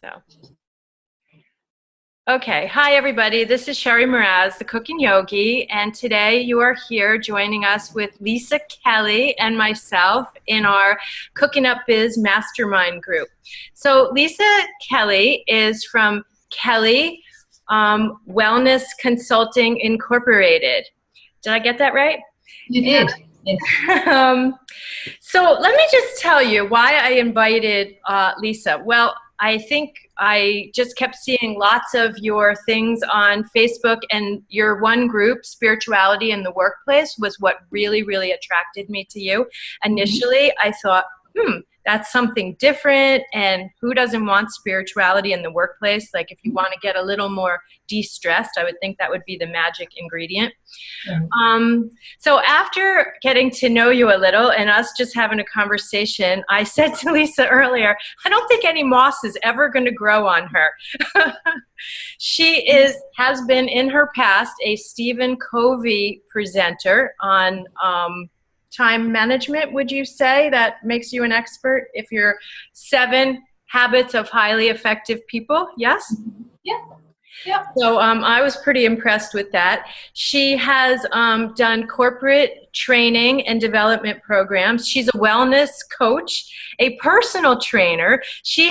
So, okay. Hi, everybody. This is Sherri Mraz, the Cookin Yogi, and today you are here joining us with Lisa Kelly and myself in our Cooking Up Biz Mastermind group. So, Lisa Kelly is from Kelly Wellness Consulting Incorporated. Did I get that right? You did. Yes. So let me just tell you why I invited Lisa. Well, I think I just kept seeing lots of your things on Facebook, and your one group, Spirituality in the Workplace, was what really, really attracted me to you. Initially, I thought, that's something different, and who doesn't want spirituality in the workplace? Like, if you want to get a little more de-stressed, I would think that would be the magic ingredient. So after getting to know you a little and us just having a conversation, I said to Lisa earlier, I don't think any moss is ever going to grow on her. She has been in her past a Stephen Covey presenter on time management. Would you say that makes you an expert? If you're 7 Habits of Highly Effective People, yes? Yeah. Yeah. So I was pretty impressed with that. She has done corporate training and development programs. She's a wellness coach, a personal trainer. She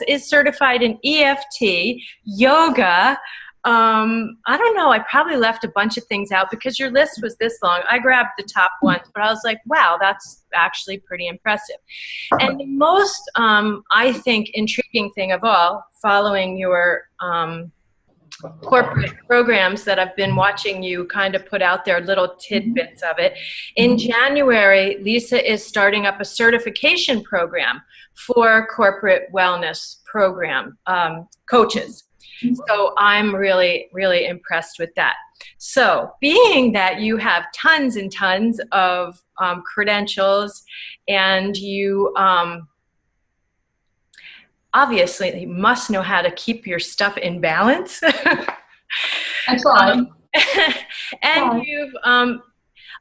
is certified in EFT, yoga. I don't know, I probably left a bunch of things out because your list was this long. I grabbed the top ones, but I was like, wow, that's actually pretty impressive. And the most, I think, intriguing thing of all, following your corporate programs that I've been watching you kind of put out there, little tidbits of it. In January, Lisa is starting up a certification program for corporate wellness program coaches. So I'm really, really impressed with that. So being that you have tons and tons of credentials, and you obviously you must know how to keep your stuff in balance. I try. And you've, I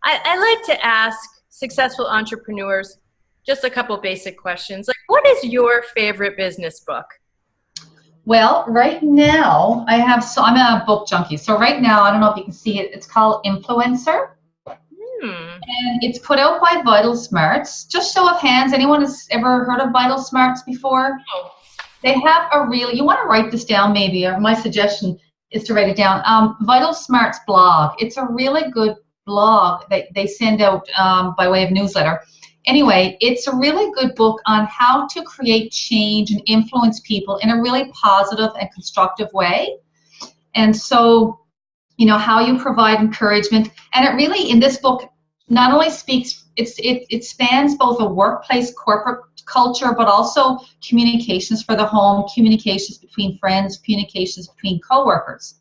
like to ask successful entrepreneurs just a couple basic questions. Like, what is your favorite business book? Well, right now I'm a book junkie. So right now, I don't know if you can see it. It's called Influencer. And it's put out by Vital Smarts. Just show of hands, anyone has ever heard of Vital Smarts before? Oh. They have you want to write this down maybe, or my suggestion is to write it down. Vital Smarts blog. It's a really good blog that they send out by way of newsletter. Anyway, it's a really good book on how to create change and influence people in a really positive and constructive way. And so, how you provide encouragement. And it really, in this book, not only speaks, it spans both a workplace corporate culture, but also communications for the home, communications between friends, communications between coworkers.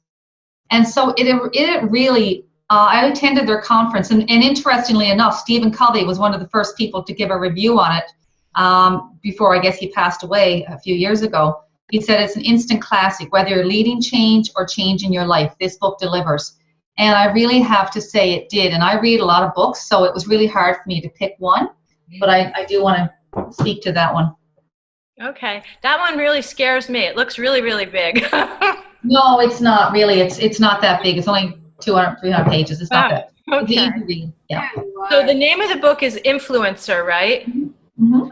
And so it really, I attended their conference, and interestingly enough, Stephen Covey was one of the first people to give a review on it before, I guess, he passed away a few years ago. He said it's an instant classic, whether you're leading change or changing your life, this book delivers. And I really have to say it did. And I read a lot of books, so it was really hard for me to pick one, but I do want to speak to that one. Okay. That one really scares me. It looks really, really big. No, it's not really. It's not that big. It's only 200, 300 pages. It's not that. Okay. It's easy to read. Yeah. So the name of the book is Influencer, right? Mm-hmm.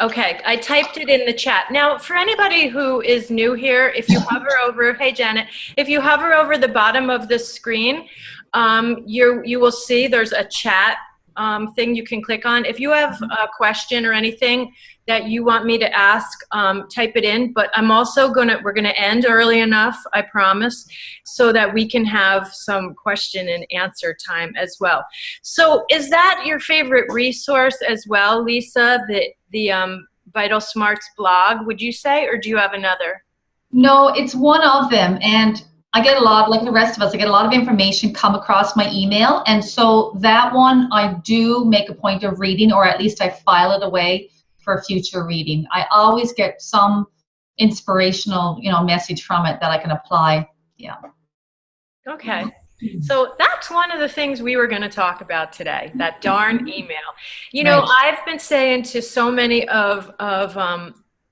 Okay, I typed it in the chat. Now, for anybody who is new here, if you hover over, hey Janet, if you hover over the bottom of the screen, you will see there's a chat thing you can click on. If you have a question or anything that you want me to ask, type it in. But I'm also we're gonna end early enough, I promise, so that we can have some question and answer time as well. So is that your favorite resource as well, Lisa, the Vital Smarts blog, would you say, or do you have another? No, it's one of them. And I get a lot, like the rest of us, I get a lot of information come across my email. And so that one I do make a point of reading, or at least I file it away for future reading. I always get some inspirational, message from it that I can apply. Yeah. Okay. So that's one of the things we were going to talk about today, that darn email. I've been saying to so many of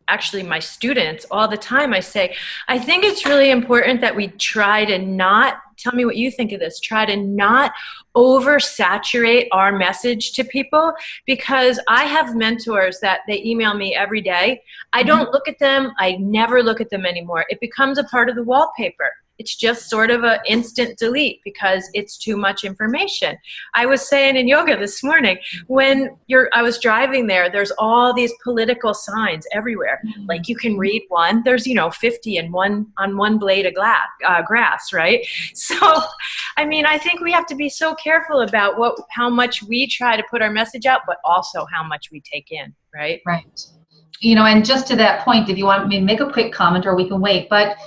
actually my students all the time, I say, I think it's really important that we try to not, tell me what you think of this, try to not oversaturate our message to people, because I have mentors that they email me every day. I don't look at them. I never look at them anymore. It becomes a part of the wallpaper. It's just sort of an instant delete because it's too much information. I was saying in yoga this morning, when I was driving there, there's all these political signs everywhere. Like you can read one, there's, 50 in one on one blade of grass, right? So, I mean, I think we have to be so careful about how much we try to put our message out, but also how much we take in, right? Right. And just to that point, if you want me to make a quick comment, or we can wait, but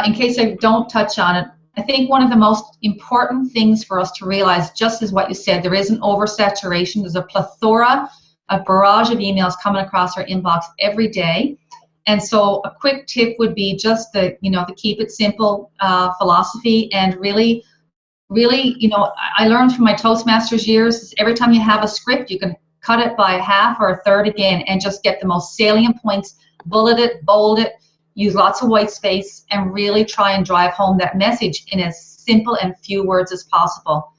in case I don't touch on it, I think one of the most important things for us to realize, just as what you said, there is an oversaturation. There's a plethora, a barrage of emails coming across our inbox every day. And so a quick tip would be just the keep it simple philosophy, and really, I learned from my Toastmasters years, every time you have a script, you can cut it by half or a third again and just get the most salient points, bullet it, bold it, use lots of white space, and really try and drive home that message in as simple and few words as possible.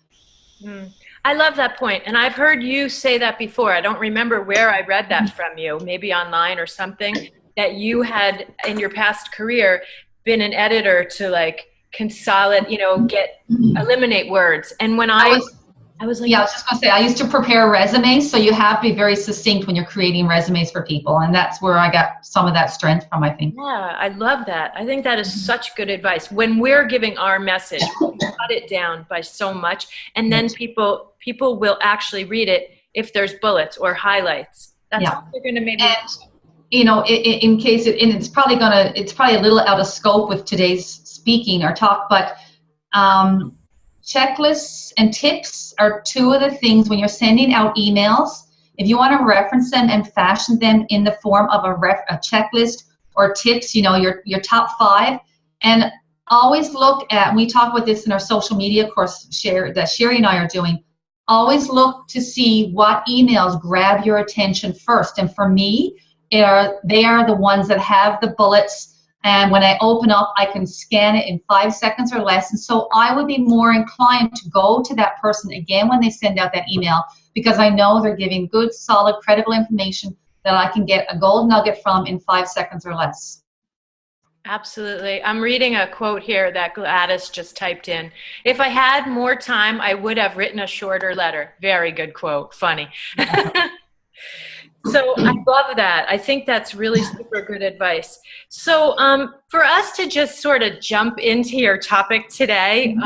I love that point. And I've heard you say that before. I don't remember where I read that from you, maybe online or something, that you had in your past career been an editor to like consolidate, eliminate words. And when I was like, yeah, I was just going to say, I used to prepare resumes, so you have to be very succinct when you're creating resumes for people, and that's where I got some of that strength from, I think. Yeah, I love that. I think that is such good advice. When we're giving our message, we cut it down by so much, and then people will actually read it if there's bullets or highlights. That's what they're going to maybe. And in case it's probably a little out of scope with today's speaking or talk, but checklists and tips are two of the things when you're sending out emails. If you want to reference them and fashion them in the form of a checklist or tips, your top 5, and always look at, and we talk about this in our social media course that Sherri and I are doing, always look to see what emails grab your attention first. And for me, they are the ones that have the bullets, and when I open up, I can scan it in 5 seconds or less. And so I would be more inclined to go to that person again when they send out that email, because I know they're giving good, solid, credible information that I can get a gold nugget from in 5 seconds or less. Absolutely. I'm reading a quote here that Gladys just typed in. If I had more time, I would have written a shorter letter. Very good quote. Funny. So I love that. I think that's really super good advice. So for us to just sort of jump into your topic today,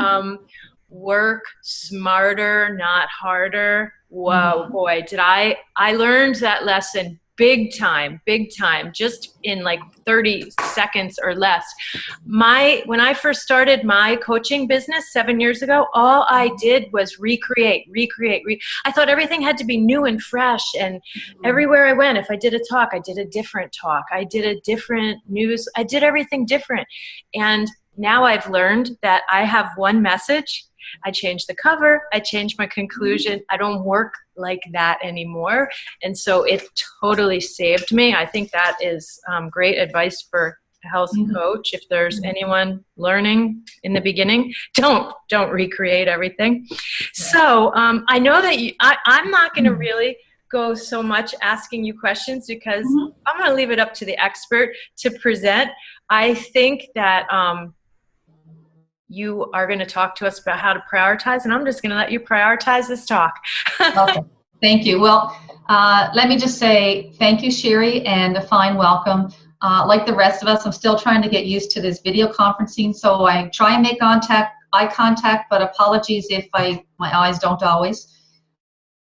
work smarter, not harder. Whoa, boy, did I learned that lesson big time, just in like 30 seconds or less. When I first started my coaching business 7 years ago, all I did was recreate. I thought everything had to be new and fresh, and everywhere I went, if I did a talk, I did a different talk. I did a different news. I did everything different. And now I've learned that I have one message. I changed the cover. I changed my conclusion. I don't work like that anymore. And so it totally saved me. I think that is great advice for a health coach. If there's anyone learning in the beginning, don't recreate everything. So I know that I'm not going to really go so much asking you questions, because I'm going to leave it up to the expert to present. I think that you are going to talk to us about how to prioritize, and I'm just going to let you prioritize this talk. Okay. Thank you. Well, let me just say thank you, Sherri, and a fine welcome. Like the rest of us, I'm still trying to get used to this video conferencing, so I try and make eye contact, but apologies if my eyes don't always.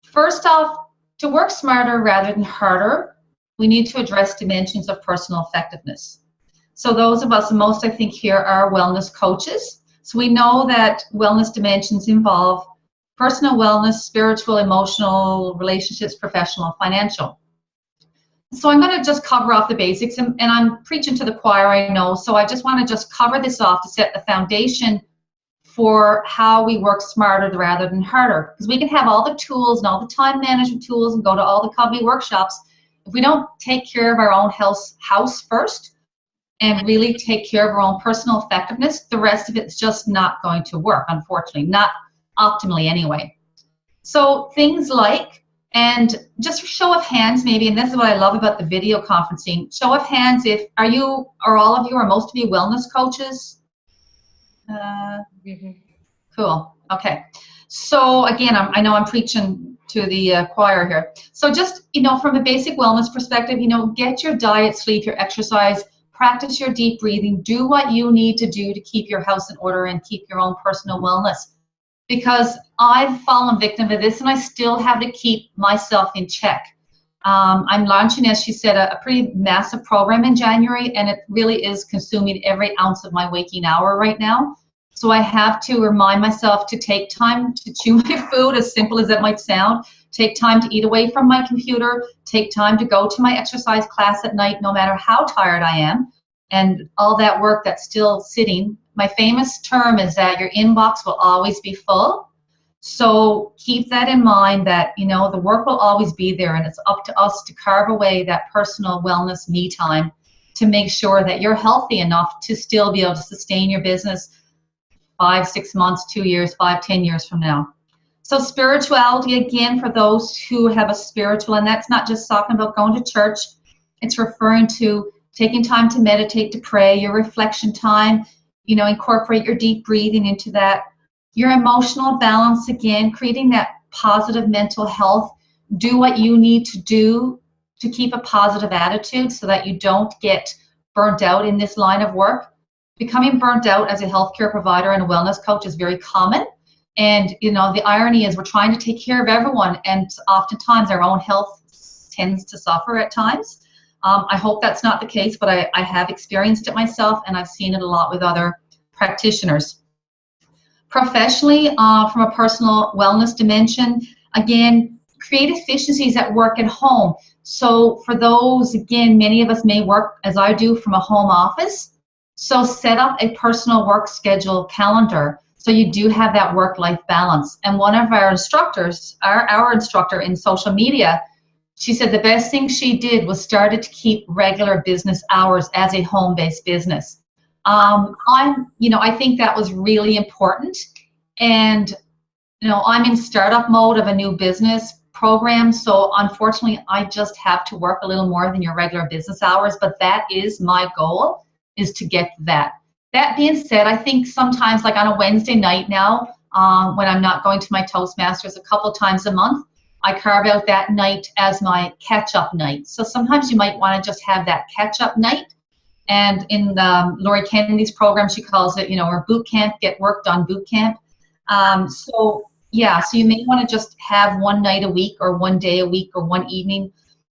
First off, to work smarter rather than harder, we need to address dimensions of personal effectiveness. So those of us, most I think here, are wellness coaches. So we know that wellness dimensions involve personal wellness, spiritual, emotional, relationships, professional, financial. So I'm going to just cover off the basics, and I'm preaching to the choir, I know, so I just want to just cover this off to set the foundation for how we work smarter rather than harder. Because we can have all the tools and all the time management tools and go to all the company workshops. if we don't take care of our own house first and really take care of our own personal effectiveness, the rest of it's just not going to work, unfortunately, not optimally anyway. So things like, and just for show of hands maybe, and this is what I love about the video conferencing, show of hands, if are you, or all of you, or most of you wellness coaches? Cool, okay. So again, I know I'm preaching to the choir here. So just, from a basic wellness perspective, get your diet, sleep, your exercise, practice your deep breathing, do what you need to do to keep your house in order and keep your own personal wellness. Because I've fallen victim to this and I still have to keep myself in check. I'm launching, as she said, a pretty massive program in January, and it really is consuming every ounce of my waking hour right now. So I have to remind myself to take time to chew my food, as simple as that might sound, take time to eat away from my computer, take time to go to my exercise class at night, no matter how tired I am, and all that work that's still sitting. My famous term is that your inbox will always be full. So keep that in mind, that, the work will always be there, and it's up to us to carve away that personal wellness me time to make sure that you're healthy enough to still be able to sustain your business 5, 6 months, 2 years, 5, 10 years from now. So spirituality, again, for those who have a spiritual, and that's not just talking about going to church, it's referring to taking time to meditate, to pray, your reflection time, incorporate your deep breathing into that. Your emotional balance, again, creating that positive mental health. Do what you need to do to keep a positive attitude so that you don't get burnt out in this line of work. Becoming burnt out as a healthcare provider and a wellness coach is very common. And, the irony is we're trying to take care of everyone, and oftentimes our own health tends to suffer at times. I hope that's not the case, but I have experienced it myself, and I've seen it a lot with other practitioners. Professionally, from a personal wellness dimension, again, create efficiencies at work and home. So for those, again, many of us may work, as I do, from a home office. So set up a personal work schedule calendar so you do have that work-life balance. And one of our instructors, our instructor in social media, she said the best thing she did was started to keep regular business hours as a home-based business. I think that was really important. And, I'm in startup mode of a new business program. So unfortunately, I just have to work a little more than your regular business hours. But that is my goal, is to get that. That being said, I think sometimes, like on a Wednesday night now, when I'm not going to my Toastmasters a couple times a month, I carve out that night as my catch-up night. So sometimes you might want to just have that catch-up night. And in Lori Kennedy's program, she calls it, her boot camp, get work done boot camp. So you may want to just have one night a week or one day a week or one evening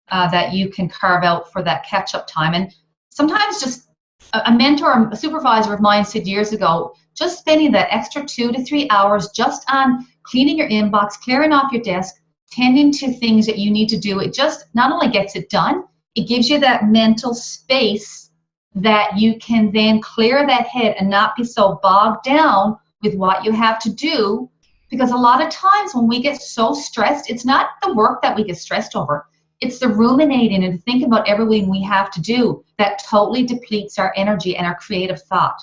that you can carve out for that catch-up time. And sometimes just a mentor, a supervisor of mine said years ago, just spending that extra 2 to 3 hours just on cleaning your inbox, clearing off your desk, tending to things that you need to do, it just not only gets it done, it gives you that mental space that you can then clear that head and not be so bogged down with what you have to do. Because a lot of times when we get so stressed, it's not the work that we get stressed over. It's the ruminating and thinking about everything we have to do that totally depletes our energy and our creative thought.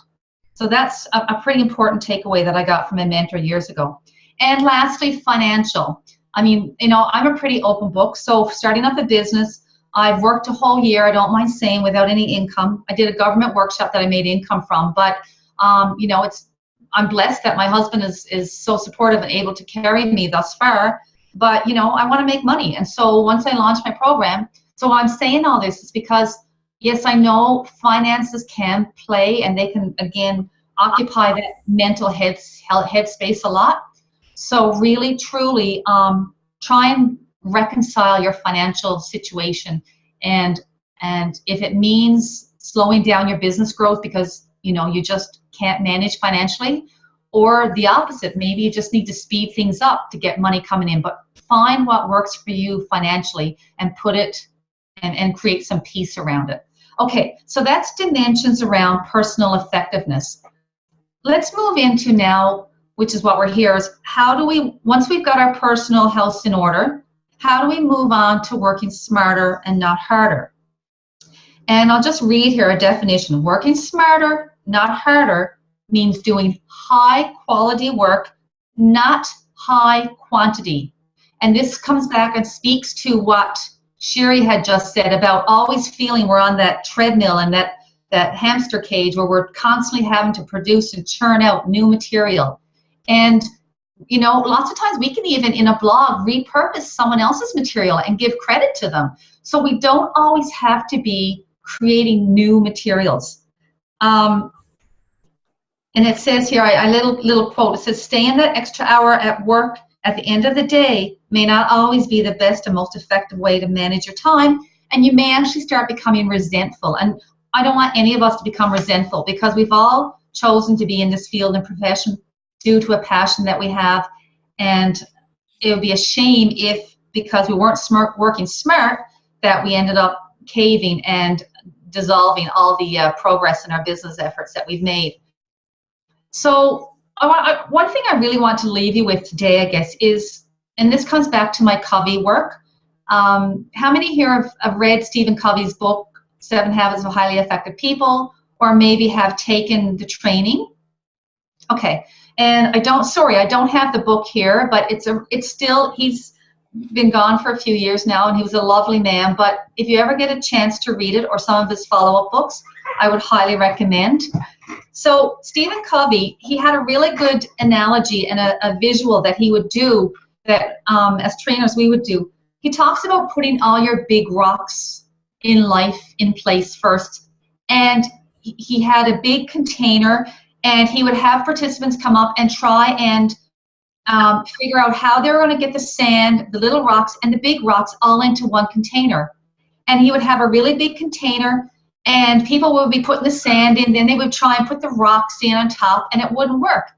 So that's a pretty important takeaway that I got from a mentor years ago. And lastly, financial. I mean, I'm a pretty open book. So starting up a business, I've worked a whole year, I don't mind saying, without any income. I did a government workshop that I made income from, but I'm blessed that my husband is so supportive and able to carry me thus far. But, I want to make money. And so once I launched my program, so I'm saying all this is because, yes, I know finances can play and they can, again, occupy that mental headspace a lot. So really, truly, try and reconcile your financial situation. And if it means slowing down your business growth because, you just can't manage financially, or the opposite, maybe you just need to speed things up to get money coming in, but find what works for you financially and put it and create some peace around it. Okay, so that's dimensions around personal effectiveness. Let's move into now, which is what we're here, is how do we, once we've got our personal health in order, how do we move on to working smarter and not harder? And I'll just read here a definition. Working smarter, not harder, means doing high quality work, not high quantity. And this comes back and speaks to what Sherri had just said about always feeling we're on that treadmill and that hamster cage where we're constantly having to produce and churn out new material. And you know, lots of times we can even in a blog repurpose someone else's material and give credit to them. So we don't always have to be creating new materials. And it says here, a little quote, it says, staying that extra hour at work at the end of the day may not always be the best and most effective way to manage your time, and you may actually start becoming resentful. And I don't want any of us to become resentful, because we've all chosen to be in this field and profession due to a passion that we have, and it would be a shame if, because we weren't working smart, that we ended up caving and dissolving all the progress in our business efforts that we've made. So one thing I really want to leave you with today, I guess, is, and this comes back to my Covey work. How many here have read Stephen Covey's book, 7 Habits of Highly Effective People, or maybe have taken the training? Okay, and I don't have the book here, but it's still, he's been gone for a few years now, and he was a lovely man, but if you ever get a chance to read it or some of his follow-up books, I would highly recommend. So Stephen Covey, he had a really good analogy and a visual that he would do that as trainers we would do. He talks about putting all your big rocks in life in place first, and he had a big container, and he would have participants come up and try and figure out how they were going to get the sand, the little rocks, and the big rocks all into one container. And he would have a really big container, and people would be putting the sand in, then they would try and put the rocks in on top, and it wouldn't work.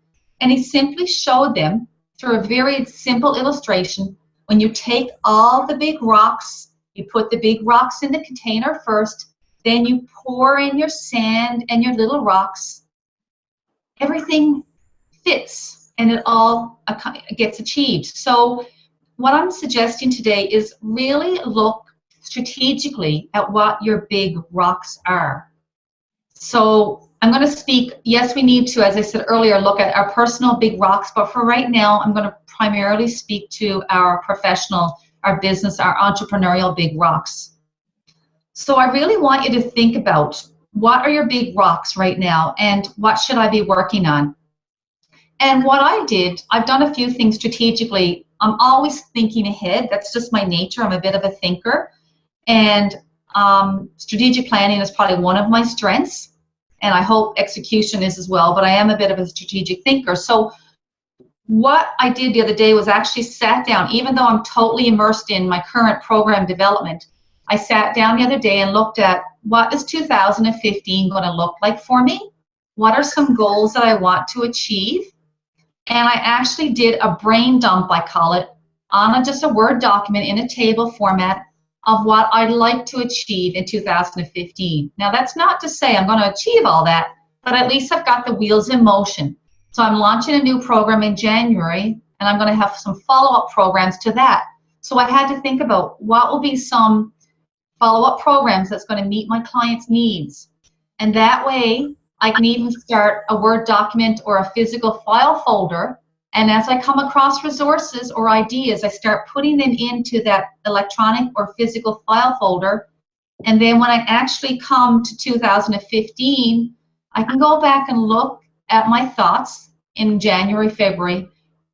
And he simply showed them through a very simple illustration, when you take all the big rocks, you put the big rocks in the container first, then you pour in your sand and your little rocks, everything fits and it all gets achieved. So what I'm suggesting today is really look strategically at what your big rocks are. So I'm going to speak, yes, we need to, as I said earlier, look at our personal big rocks, but for right now, I'm going to primarily speak to our professional, our business, our entrepreneurial big rocks. So I really want you to think about, what are your big rocks right now, and what should I be working on? And what I did, I've done a few things strategically. I'm always thinking ahead. That's just my nature. I'm a bit of a thinker. And strategic planning is probably one of my strengths. And I hope execution is as well. But I am a bit of a strategic thinker. So what I did the other day was actually sat down, even though I'm totally immersed in my current program development, I sat down the other day and looked at, what is 2015 going to look like for me? What are some goals that I want to achieve? And I actually did a brain dump, I call it, on just a Word document in a table format of what I'd like to achieve in 2015. Now, that's not to say I'm going to achieve all that, but at least I've got the wheels in motion. So I'm launching a new program in January, and I'm going to have some follow-up programs to that. So I had to think about, what will be some follow-up programs that's going to meet my clients' needs. And that way, I can even start a Word document or a physical file folder, and as I come across resources or ideas, I start putting them into that electronic or physical file folder, and then when I actually come to 2015, I can go back and look at my thoughts in January, February,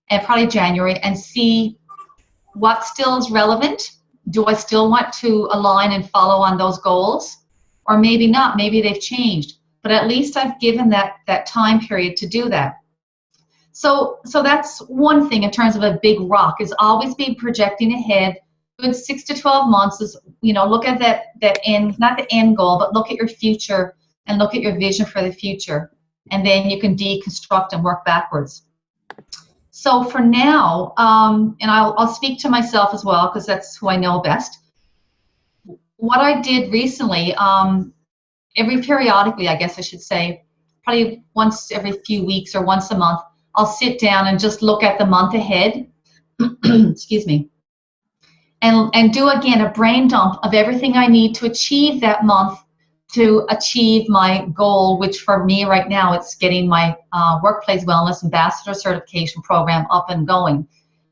and probably January, and see what still is relevant. Do I still want to align and follow on those goals? Or maybe not, maybe they've changed. But at least I've given that time period to do that. So that's one thing in terms of a big rock, is always be projecting ahead. Good 6 to 12 months is, look at that end, not the end goal, but look at your future and look at your vision for the future. And then you can deconstruct and work backwards. So for now, and I'll speak to myself as well, because that's who I know best. What I did recently, periodically, I guess I should say, probably once every few weeks or once a month, I'll sit down and just look at the month ahead. Excuse me. and do again a brain dump of everything I need to achieve that month to achieve my goal, which for me right now, it's getting my Workplace Wellness Ambassador Certification program up and going.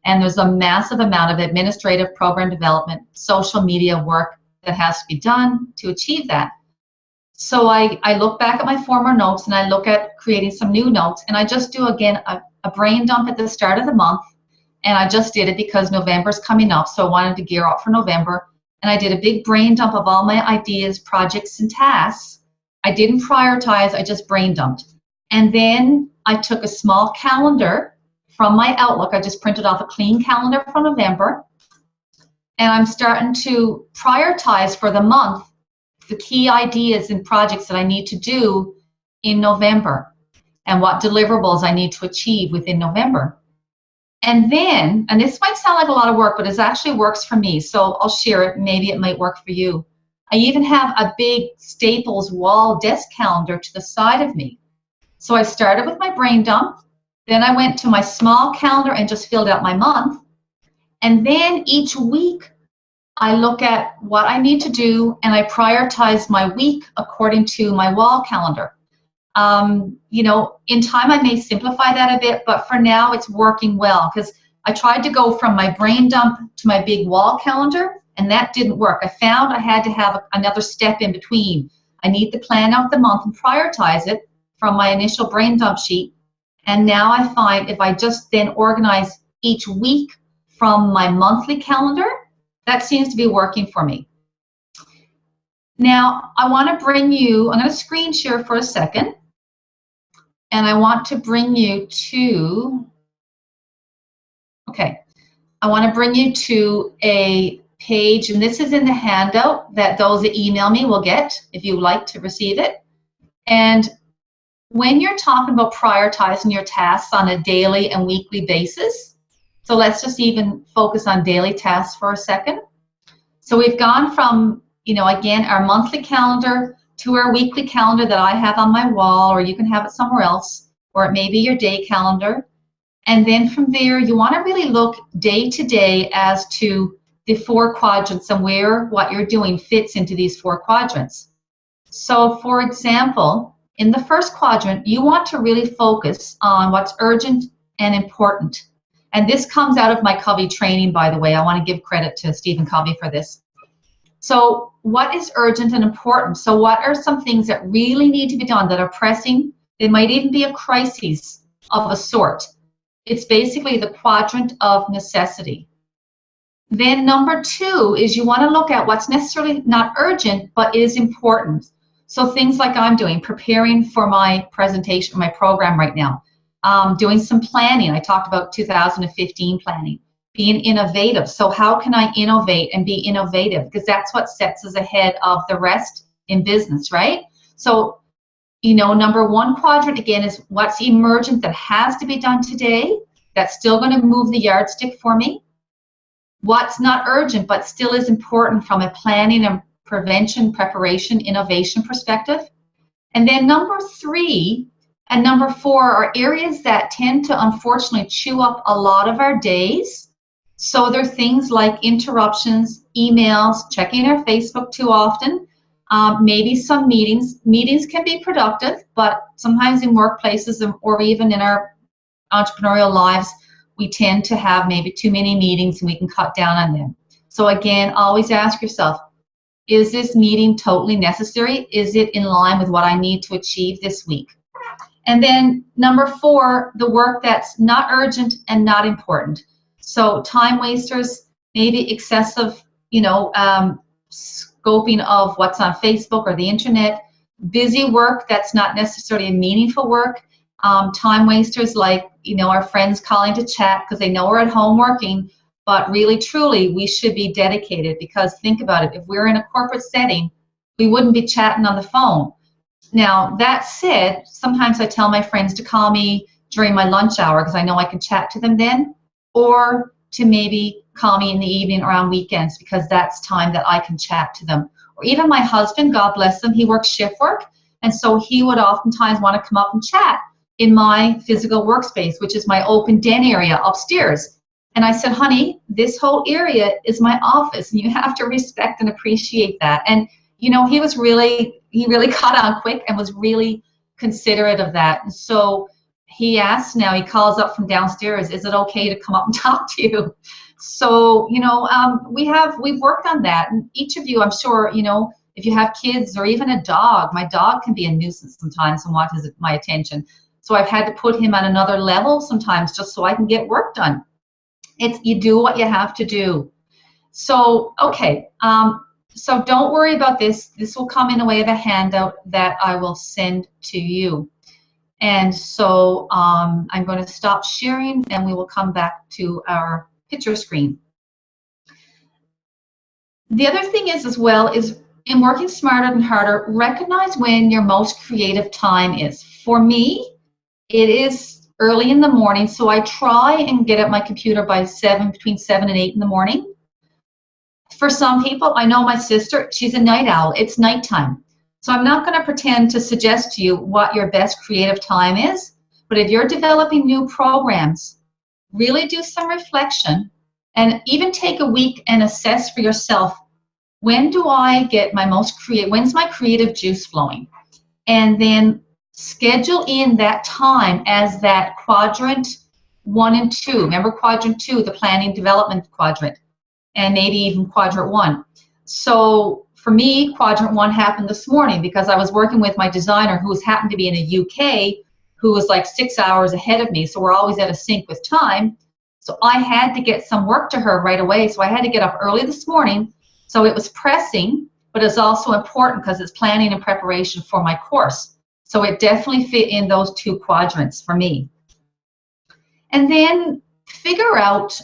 And there's a massive amount of administrative program development, social media work that has to be done to achieve that. So I look back at my former notes and I look at creating some new notes, and I just do again a brain dump at the start of the month. And I just did it because November's coming up, so I wanted to gear up for November. And I did a big brain dump of all my ideas, projects, and tasks. I didn't prioritize, I just brain dumped. And then I took a small calendar from my Outlook. I just printed off a clean calendar for November. And I'm starting to prioritize for the month the key ideas and projects that I need to do in November and what deliverables I need to achieve within November. And then, and this might sound like a lot of work, but it actually works for me, so I'll share it. Maybe it might work for you. I even have a big Staples wall desk calendar to the side of me. So I started with my brain dump, then I went to my small calendar and just filled out my month. And then each week, I look at what I need to do and I prioritize my week according to my wall calendar. You know, in time I may simplify that a bit, but for now it's working well because I tried to go from my brain dump to my big wall calendar and that didn't work. I found I had to have another step in between. I need to plan out the month and prioritize it from my initial brain dump sheet. And now I find if I just then organize each week from my monthly calendar, that seems to be working for me. Now, I want to bring you, I'm going to screen share for a second. And I want to bring you to, okay, I want to bring you to a page, and this is in the handout that those that email me will get if you like to receive it. And when you're talking about prioritizing your tasks on a daily and weekly basis, so let's just even focus on daily tasks for a second. So we've gone from, you know, again, our monthly calendar to our weekly calendar that I have on my wall, or you can have it somewhere else, or it may be your day calendar. And then from there, you want to really look day to day as to the 4 quadrants and where what you're doing fits into these 4 quadrants. So for example, in the first quadrant, you want to really focus on what's urgent and important. And this comes out of my Covey training, by the way. I want to give credit to Stephen Covey for this. So what is urgent and important? So what are some things that really need to be done that are pressing? They might even be a crisis of a sort. It's basically the quadrant of necessity. Then number 2 is you want to look at what's necessarily not urgent, but is important. So things like I'm doing, preparing for my presentation, my program right now, doing some planning. I talked about 2015 planning. Being innovative. So how can I innovate and be innovative? Because that's what sets us ahead of the rest in business, right? So, you know, number 1 quadrant, again, is what's emergent that has to be done today that's still going to move the yardstick for me. What's not urgent but still is important from a planning and prevention, preparation, innovation perspective. And then number 3 and number 4 are areas that tend to unfortunately chew up a lot of our days. So there are things like interruptions, emails, checking our Facebook too often, maybe some meetings. Meetings can be productive, but sometimes in workplaces or even in our entrepreneurial lives, we tend to have maybe too many meetings and we can cut down on them. So again, always ask yourself, is this meeting totally necessary? Is it in line with what I need to achieve this week? And then number 4, the work that's not urgent and not important. So time wasters, maybe excessive, you know, scoping of what's on Facebook or the internet, busy work that's not necessarily meaningful work, time wasters like, you know, our friends calling to chat because they know we're at home working, but really, truly, we should be dedicated because think about it, if we're in a corporate setting, we wouldn't be chatting on the phone. Now, that said, sometimes I tell my friends to call me during my lunch hour because I know I can chat to them then, or to maybe call me in the evening around weekends because that's time that I can chat to them. Or even my husband, God bless him, he works shift work, and so he would oftentimes want to come up and chat in my physical workspace, which is my open den area upstairs. And I said, honey, this whole area is my office, and you have to respect and appreciate that. And, you know, he really caught on quick and was really considerate of that. And so he asks now, he calls up from downstairs, is it okay to come up and talk to you? So, you know, we've worked on that. And each of you, I'm sure, you know, if you have kids or even a dog, my dog can be a nuisance sometimes and want my attention. So I've had to put him on another level sometimes just so I can get work done. You do what you have to do. So, okay. So don't worry about this. This will come in a way of a handout that I will send to you. And so I'm going to stop sharing and we will come back to our picture screen. The other thing is as well is in working smarter and harder, recognize when your most creative time is. For me, it is early in the morning, so I try and get at my computer by between 7 and 8 in the morning. For some people, I know my sister, she's a night owl. It's nighttime. So I'm not going to pretend to suggest to you what your best creative time is, but if you're developing new programs, really do some reflection and even take a week and assess for yourself, when do I get my most creative, when's my creative juice flowing? And then schedule in that time as that quadrant 1 and 2. Remember quadrant 2, the planning development quadrant, and maybe even quadrant 1. So for me, quadrant 1 happened this morning because I was working with my designer who happened to be in the UK, who was like 6 hours ahead of me, so we're always out of sync with time. So I had to get some work to her right away, so I had to get up early this morning. So it was pressing, but it's also important because it's planning and preparation for my course. So it definitely fit in those 2 quadrants for me. And then figure out,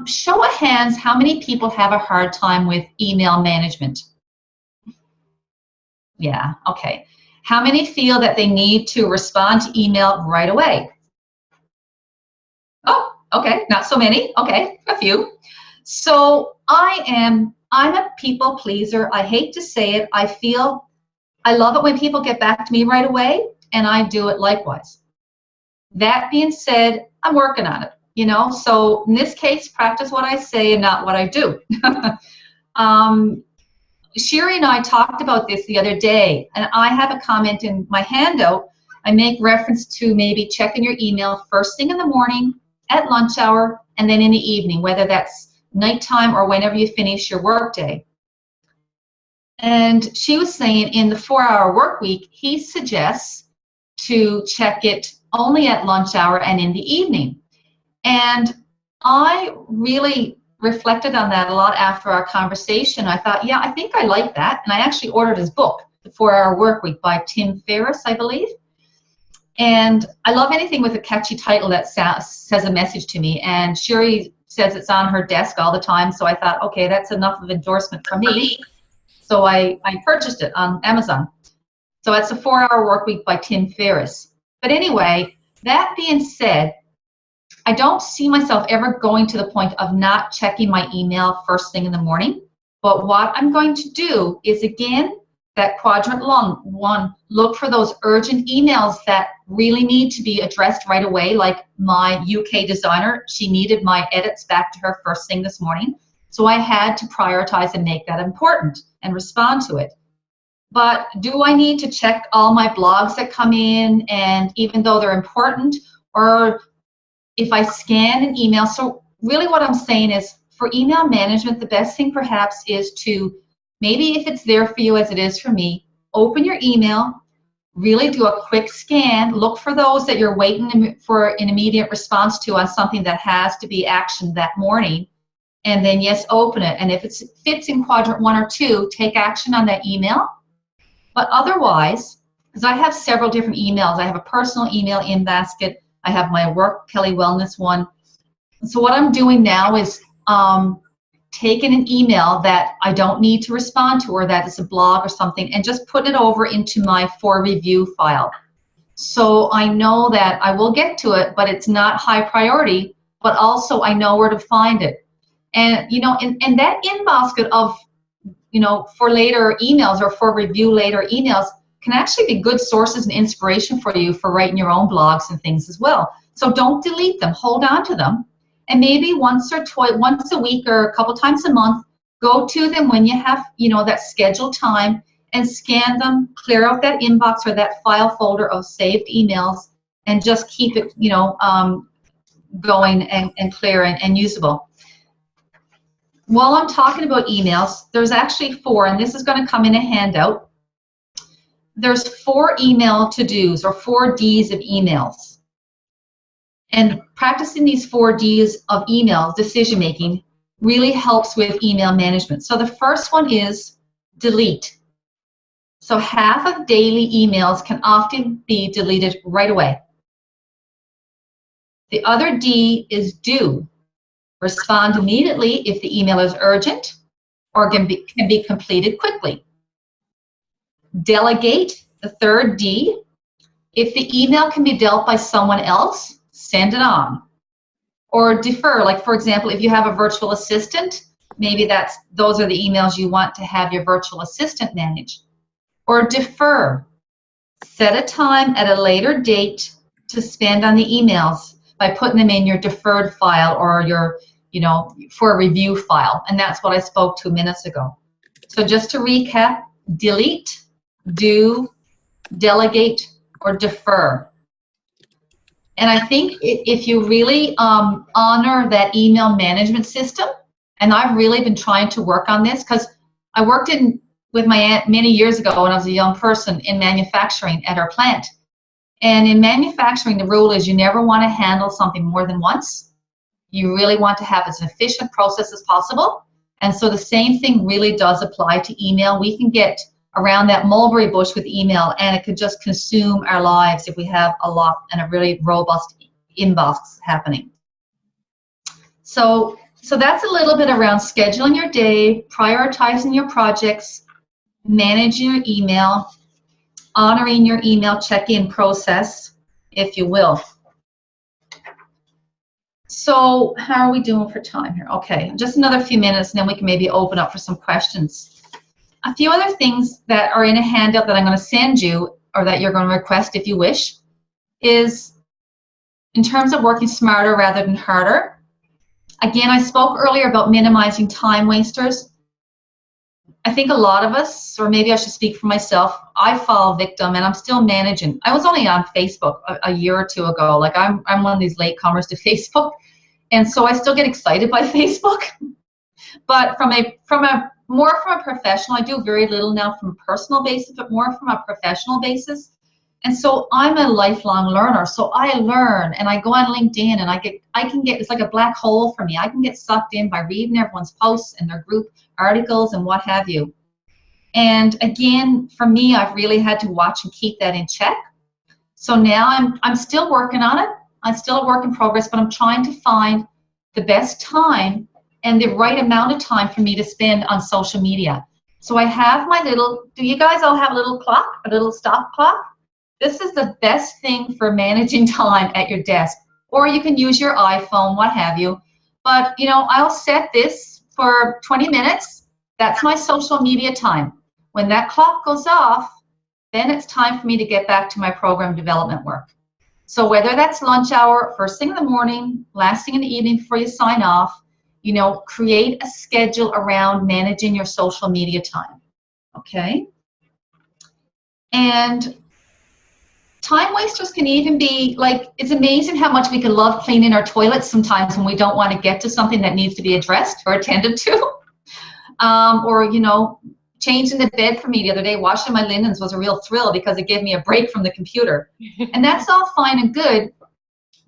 show of hands, how many people have a hard time with email management? Yeah, okay. How many feel that they need to respond to email right away? Oh, okay, not so many. Okay, a few. So I'm a people pleaser. I hate to say it. I love it when people get back to me right away, and I do it likewise. That being said, I'm working on it, you know. So in this case, practice what I say and not what I do. Sherri and I talked about this the other day, and I have a comment in my handout. I make reference to maybe checking your email first thing in the morning, at lunch hour, and then in the evening, whether that's nighttime or whenever you finish your workday. And she was saying in the 4-hour work week, he suggests to check it only at lunch hour and in the evening. And I really reflected on that a lot after our conversation. I thought, yeah, I think I like that. And I actually ordered his book, The 4-Hour Work Week by Tim Ferriss, I believe. And I love anything with a catchy title that says a message to me. And Sherri says it's on her desk all the time. So I thought, okay, that's enough of endorsement for me. So I purchased it on Amazon. So it's a 4-Hour Work Week by Tim Ferriss. But anyway, that being said, I don't see myself ever going to the point of not checking my email first thing in the morning. But what I'm going to do is, again, that quadrant 1, look for those urgent emails that really need to be addressed right away, like my UK designer. She needed my edits back to her first thing this morning. So I had to prioritize and make that important and respond to it. But do I need to check all my blogs that come in, and even though they're important, or if I scan an email? So really what I'm saying is, for email management, the best thing perhaps is to, maybe if it's there for you as it is for me, open your email, really do a quick scan, look for those that you're waiting for an immediate response to on something that has to be actioned that morning, and then yes, open it. And if it fits in quadrant 1 or 2, take action on that email. But otherwise, because I have several different emails, I have a personal email in basket, I have my work Kelly Wellness one. So what I'm doing now is taking an email that I don't need to respond to, or that is a blog or something, and just put it over into my for review file. So I know that I will get to it, but it's not high priority, but also I know where to find it. And, you know, in that in basket of, you know, for later emails or for review later emails can actually be good sources and inspiration for you for writing your own blogs and things as well. So don't delete them, hold on to them. And maybe once a week or a couple times a month, go to them when you have, that scheduled time, and scan them, clear out that inbox or that file folder of saved emails, and just keep it, going and clear and usable. While I'm talking about emails, there's actually 4, and this is going to come in a handout. There's 4 email to-dos, or 4 Ds of emails. And practicing these 4 Ds of email decision making really helps with email management. So the first one is delete. So half of daily emails can often be deleted right away. The other D is do. Respond immediately if the email is urgent or can be completed quickly. Delegate, the third D. If the email can be dealt by someone else, send it on. Or defer, like for example, if you have a virtual assistant, maybe those are the emails you want to have your virtual assistant manage. Or defer. Set a time at a later date to spend on the emails by putting them in your deferred file or your, for a review file. And that's what I spoke to minutes ago. So just to recap, delete, do, delegate, or defer. And I think if you really honor that email management system, and I've really been trying to work on this, because I worked with my aunt many years ago when I was a young person in manufacturing at our plant. And in manufacturing, the rule is you never want to handle something more than once. You really want to have as an efficient process as possible. And so the same thing really does apply to email. We can get around that mulberry bush with email, and it could just consume our lives if we have a lot and a really robust inbox happening. So that's a little bit around scheduling your day, prioritizing your projects, managing your email, honoring your email check-in process, if you will. So how are we doing for time here? Okay, just another few minutes, and then we can maybe open up for some questions. A few other things that are in a handout that I'm going to send you, or that you're going to request if you wish, is in terms of working smarter rather than harder. Again, I spoke earlier about minimizing time wasters. I think a lot of us, or maybe I should speak for myself, I fall victim, and I'm still managing. I was only on Facebook a year or 2 ago. Like I'm one of these latecomers to Facebook, and so I still get excited by Facebook. But from a professional, I do very little now from a personal basis, but more from a professional basis. And so I'm a lifelong learner. So I learn, and I go on LinkedIn, and it's like a black hole for me. I can get sucked in by reading everyone's posts and their group articles and what have you. And again, for me, I've really had to watch and keep that in check. So now I'm still working on it. I'm still a work in progress, but I'm trying to find the best time and the right amount of time for me to spend on social media. So I have my do you guys all have a little clock, a little stop clock? This is the best thing for managing time at your desk. Or you can use your iPhone, what have you. But, I'll set this for 20 minutes. That's my social media time. When that clock goes off, then it's time for me to get back to my program development work. So whether that's lunch hour, first thing in the morning, last thing in the evening before you sign off, create a schedule around managing your social media time, okay? And time wasters can even be like, it's amazing how much we can love cleaning our toilets sometimes when we don't want to get to something that needs to be addressed or attended to. Or, changing the bed for me the other day, washing my linens was a real thrill because it gave me a break from the computer. And that's all fine and good,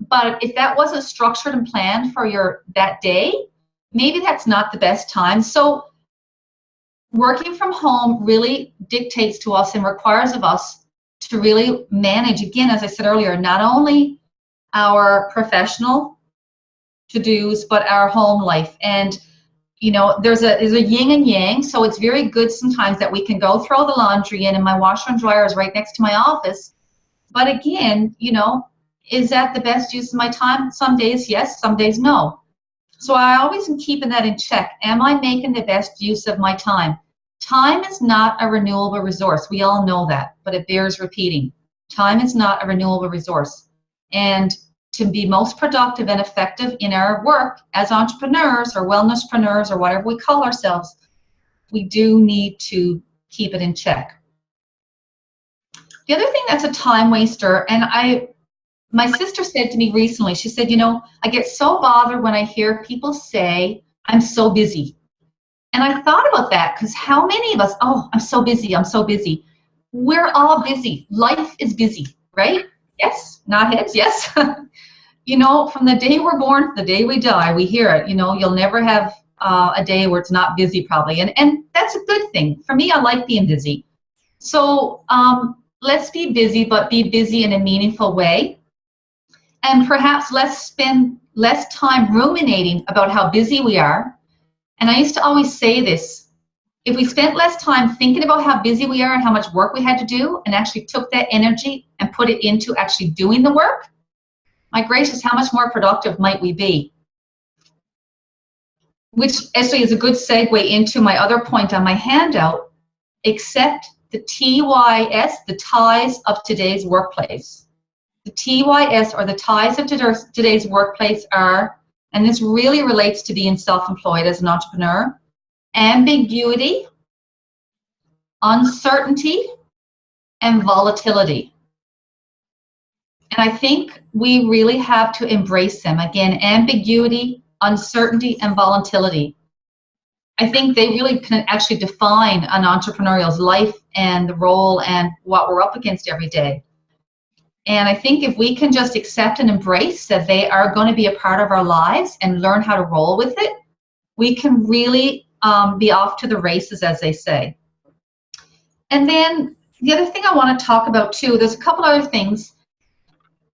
but if that wasn't structured and planned for that day, maybe that's not the best time. So working from home really dictates to us and requires of us to really manage, again, as I said earlier, not only our professional to-dos, but our home life. And there's a yin and yang, so it's very good sometimes that we can go throw the laundry in, and my washer and dryer is right next to my office. But again, is that the best use of my time? Some days yes, some days no. So I always am keeping that in check. Am I making the best use of my time? Time is not a renewable resource. We all know that, but it bears repeating. Time is not a renewable resource. And to be most productive and effective in our work as entrepreneurs or wellnesspreneurs or whatever we call ourselves, we do need to keep it in check. The other thing that's a time waster, and my sister said to me recently, she said, you know, I get so bothered when I hear people say, I'm so busy. And I thought about that, because how many of us, oh, I'm so busy, I'm so busy. We're all busy. Life is busy, right? Yes, not heads, yes. You know, from the day we're born to the day we die, we hear it. You know, you'll never have a day where it's not busy, probably. And that's a good thing. For me, I like being busy. So let's be busy, but be busy in a meaningful way. And perhaps let's spend less time ruminating about how busy we are. And I used to always say this, if we spent less time thinking about how busy we are and how much work we had to do, and actually took that energy and put it into actually doing the work, my gracious, how much more productive might we be? Which actually is a good segue into my other point on my handout, accept the TYS, the ties of today's workplace. The TYS, or the ties of today's workplace, are, and this really relates to being self-employed as an entrepreneur, ambiguity, uncertainty, and volatility. And I think we really have to embrace them. Again, ambiguity, uncertainty, and volatility. I think they really can actually define an entrepreneurial's life and the role and what we're up against every day. And I think if we can just accept and embrace that they are going to be a part of our lives and learn how to roll with it, we can really be off to the races, as they say. And then the other thing I want to talk about too, there's a couple other things.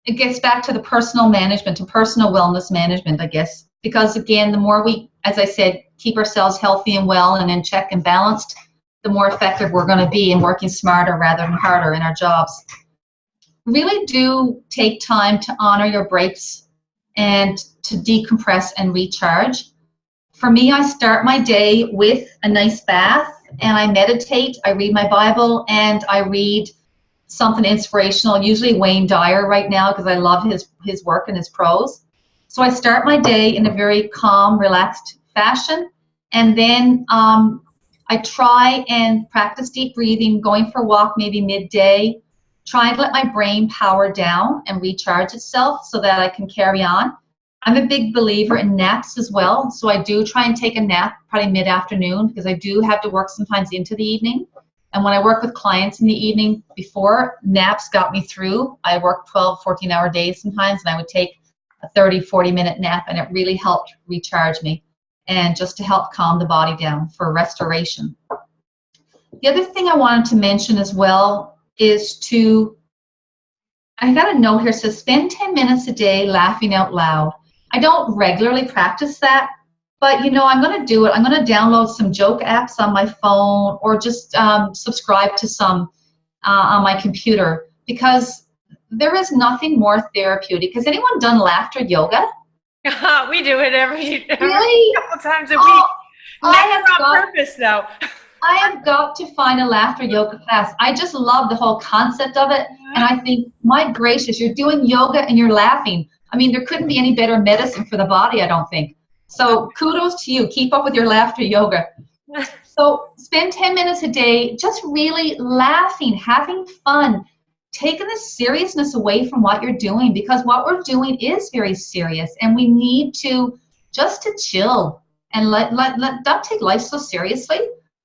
It gets back to the personal management and personal wellness management, I guess, because again, the more we, as I said, keep ourselves healthy and well and in check and balanced, the more effective we're going to be in working smarter rather than harder in our jobs. Really do take time to honor your breaks and to decompress and recharge. For me, I start my day with a nice bath and I meditate, I read my Bible, and I read something inspirational, usually Wayne Dyer right now, because I love his work and his prose. So I start my day in a very calm, relaxed fashion, and then I try and practice deep breathing, going for a walk maybe midday, trying to let my brain power down and recharge itself so that I can carry on. I'm a big believer in naps as well, so I do try and take a nap probably mid-afternoon, because I do have to work sometimes into the evening. And when I work with clients in the evening, before, naps got me through. I work 12, 14-hour days sometimes, and I would take a 30, 40-minute nap, and it really helped recharge me and just to help calm the body down for restoration. The other thing I wanted to mention as well is I got a note here, says spend 10 minutes a day laughing out loud. I don't regularly practice that, but you know, I'm going to do it. I'm going to download some joke apps on my phone, or just subscribe to some on my computer, because there is nothing more therapeutic. Has anyone done laughter yoga? We do it every Really? couple times a week. Never on purpose, though. I have got to find a laughter yoga class. I just love the whole concept of it, and I think, my gracious, you're doing yoga and you're laughing. I mean, there couldn't be any better medicine for the body, I don't think. So kudos to you. Keep up with your laughter yoga. So spend 10 minutes a day just really laughing, having fun, taking the seriousness away from what you're doing, because what we're doing is very serious, and we need to just to chill and not take life so seriously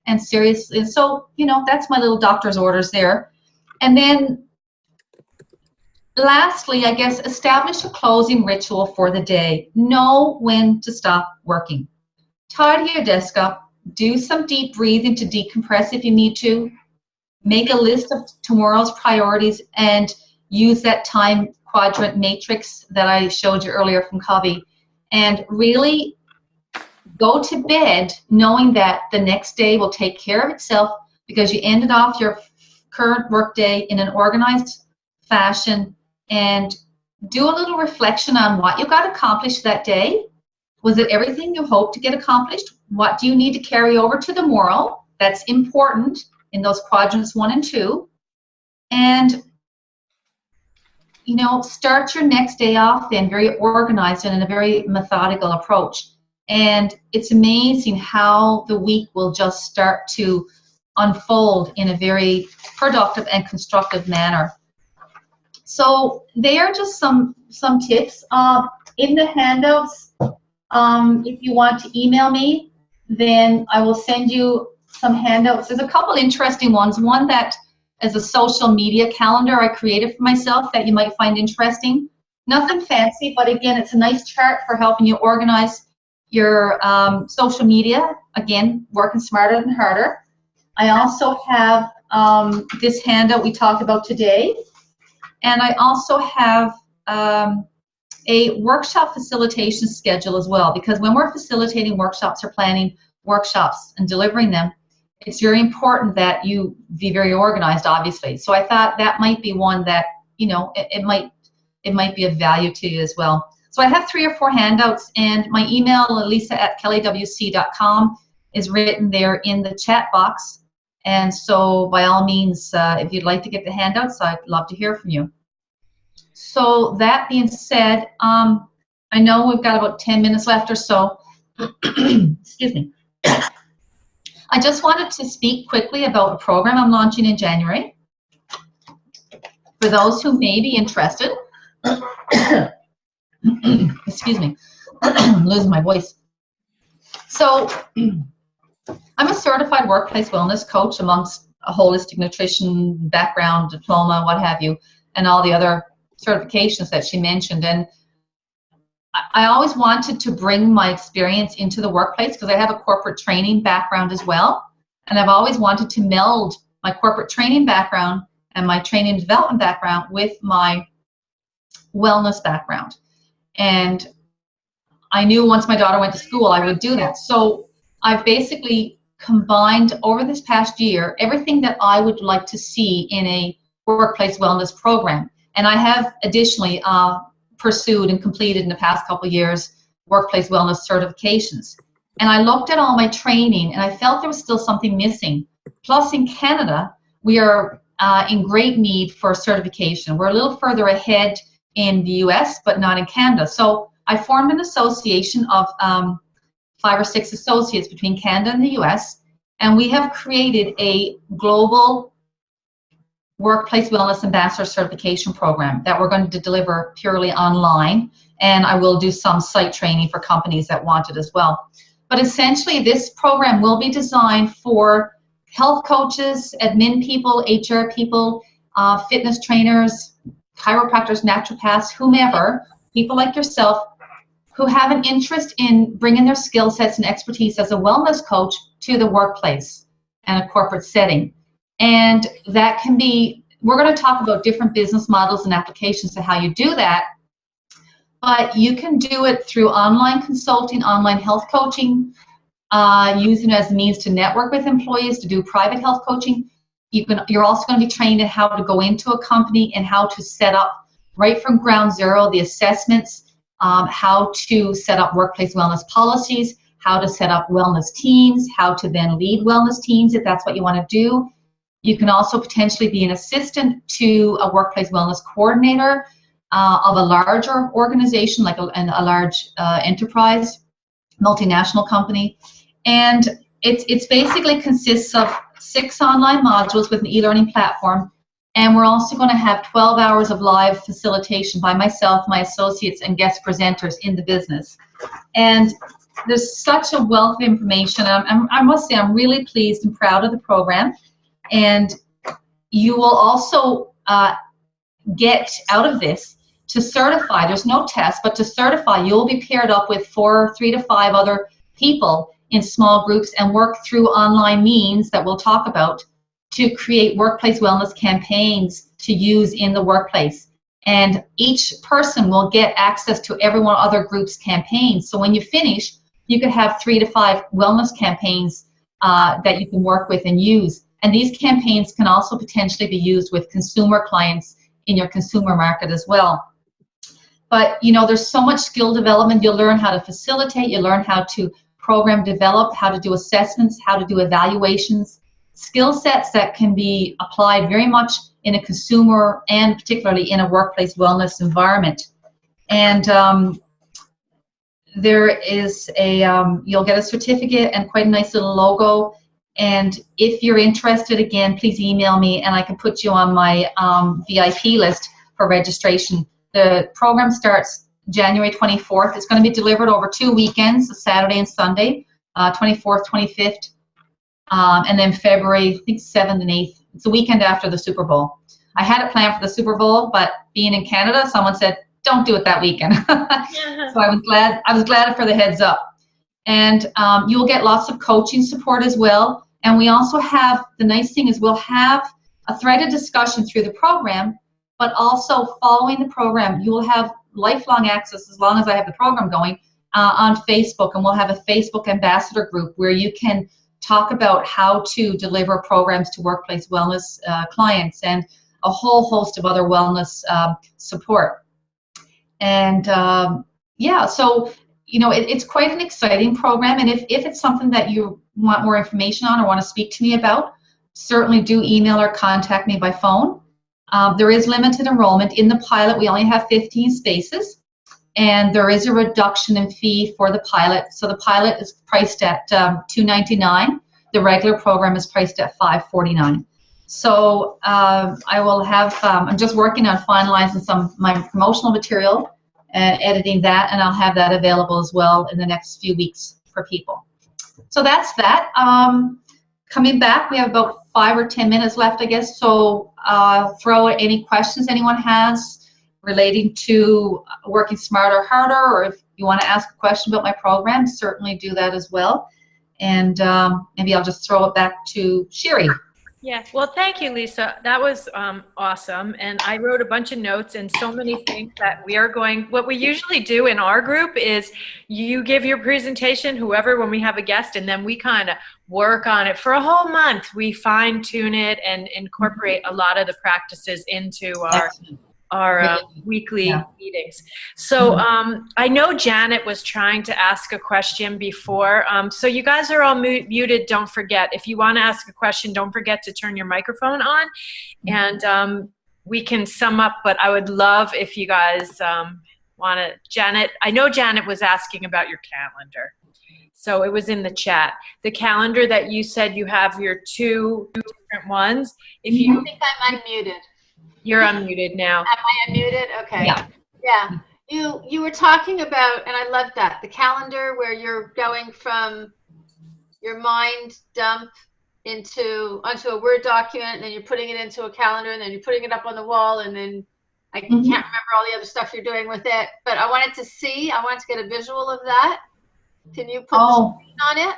and seriously. So, you know, that's my little doctor's orders there. And then lastly, I guess, establish a closing ritual for the day. Know when to stop working. Tidy your desk up. Do some deep breathing to decompress if you need to. Make a list of tomorrow's priorities and use that time quadrant matrix that I showed you earlier from Covey. And really go to bed knowing that the next day will take care of itself, because you ended off your current workday in an organized fashion. And do a little reflection on what you got accomplished that day. Was it everything you hoped to get accomplished? What do you need to carry over to tomorrow? That's important in those quadrants 1 and 2. And you know, start your next day off then very organized and in a very methodical approach. And it's amazing how the week will just start to unfold in a very productive and constructive manner. So they are just some tips. In the handouts, if you want to email me, then I will send you some handouts. There's a couple interesting ones. One that is a social media calendar I created for myself that you might find interesting. Nothing fancy, but again, it's a nice chart for helping you organize your social media. Again, working smarter than harder. I also have this handout we talked about today. And I also have a workshop facilitation schedule as well, because when we're facilitating workshops or planning workshops and delivering them, it's very important that you be very organized, obviously. So I thought that might be one that, you know, it might be of value to you as well. So I have 3 or 4 handouts, and my email, lisa@kellywc.com, is written there in the chat box. And so by all means, if you'd like to get the handouts, I'd love to hear from you. So that being said, I know we've got about 10 minutes left or so. Excuse me. I just wanted to speak quickly about a program I'm launching in January. For those who may be interested, excuse me, I'm losing my voice. So I'm a certified workplace wellness coach amongst a holistic nutrition background, diploma, what have you, and all the other certifications that she mentioned. And I always wanted to bring my experience into the workplace because I have a corporate training background as well. And I've always wanted to meld my corporate training background and my training and development background with my wellness background. And I knew once my daughter went to school, I would do that. So I've basically combined over this past year everything that I would like to see in a workplace wellness program. And I have additionally pursued and completed in the past couple of years workplace wellness certifications. And I looked at all my training and I felt there was still something missing. Plus in Canada, we are in great need for certification. We're a little further ahead in the US, but not in Canada. So I formed an association of 5 or 6 associates between Canada and the US, and we have created a global workplace wellness ambassador certification program that we're going to deliver purely online, and I will do some site training for companies that want it as well. But essentially this program will be designed for health coaches, admin people, HR people, fitness trainers, chiropractors, naturopaths, whomever, people like yourself who have an interest in bringing their skill sets and expertise as a wellness coach to the workplace and a corporate setting. And that can be, we're going to talk about different business models and applications to how you do that, but you can do it through online consulting, online health coaching, using it as a means to network with employees, to do private health coaching. You're also going to be trained in how to go into a company and how to set up right from ground zero the assessments, how to set up workplace wellness policies, how to set up wellness teams, how to then lead wellness teams if that's what you want to do. You can also potentially be an assistant to a workplace wellness coordinator of a larger organization, like a large enterprise, multinational company. And it's basically consists of 6 online modules with an e-learning platform. And we're also going to have 12 hours of live facilitation by myself, my associates, and guest presenters in the business. And there's such a wealth of information. I must say I'm really pleased and proud of the program. And you will also get out of this to certify. There's no test, but to certify, you'll be paired up with 3 to 5 other people in small groups and work through online means that we'll talk about to create workplace wellness campaigns to use in the workplace. And each person will get access to every one other group's campaigns. So when you finish, you could have 3 to 5 wellness campaigns that you can work with and use. And these campaigns can also potentially be used with consumer clients in your consumer market as well. But you know, there's so much skill development. You'll learn how to facilitate, you learn how to program develop, how to do assessments, how to do evaluations, skill sets that can be applied very much in a consumer and particularly in a workplace wellness environment. And there is you'll get a certificate and quite a nice little logo. And if you're interested, again, please email me and I can put you on my VIP list for registration. The program starts January 24th. It's going to be delivered over 2 weekends, a Saturday and Sunday, 24th, 25th, and then February, I think 7th and 8th. It's the weekend after the Super Bowl. I had it planned for the Super Bowl, but being in Canada, someone said, don't do it that weekend. So I was glad for the heads up. And you'll get lots of coaching support as well. And we also have, the nice thing is we'll have a threaded discussion through the program, but also following the program, you will have lifelong access, as long as I have the program going, on Facebook. And we'll have a Facebook ambassador group where you can talk about how to deliver programs to workplace wellness clients and a whole host of other wellness support. And yeah, so it's quite an exciting program, and if it's something that you want more information on or want to speak to me about, certainly do email or contact me by phone. There is limited enrollment. In the pilot, we only have 15 spaces, and there is a reduction in fee for the pilot. So the pilot is priced at $299. The regular program is priced at $549. So I will have, I'm just working on finalizing some of my promotional material and editing that, and I'll have that available as well in the next few weeks for people. So that's that. Coming back, we have about 5 or 10 minutes left, I guess, so throw any questions anyone has relating to working smarter, harder, or if you want to ask a question about my program, certainly do that as well. And maybe I'll just throw it back to Sherri. Yeah, well, thank you, Lisa. That was awesome. And I wrote a bunch of notes and so many things that we are going, what we usually do in our group is you give your presentation, whoever, when we have a guest, and then we kind of work on it for a whole month. We fine tune it and incorporate a lot of the practices into our weekly meetings. So I know Janet was trying to ask a question before. So you guys are all muted. Don't forget, if you want to ask a question, don't forget to turn your microphone on. And we can sum up, but I would love if you guys want to, Janet, I know Janet was asking about your calendar. So it was in the chat. The calendar that you said you have your 2 different ones. If you I think I'm unmuted. You're unmuted now. Am I unmuted? Okay. Yeah. Yeah. You were talking about, and I love that, the calendar where you're going from your mind dump onto a Word document, and then you're putting it into a calendar, and then you're putting it up on the wall, and then I can't remember all the other stuff you're doing with it. But I wanted to get a visual of that. Can you put the screen on it?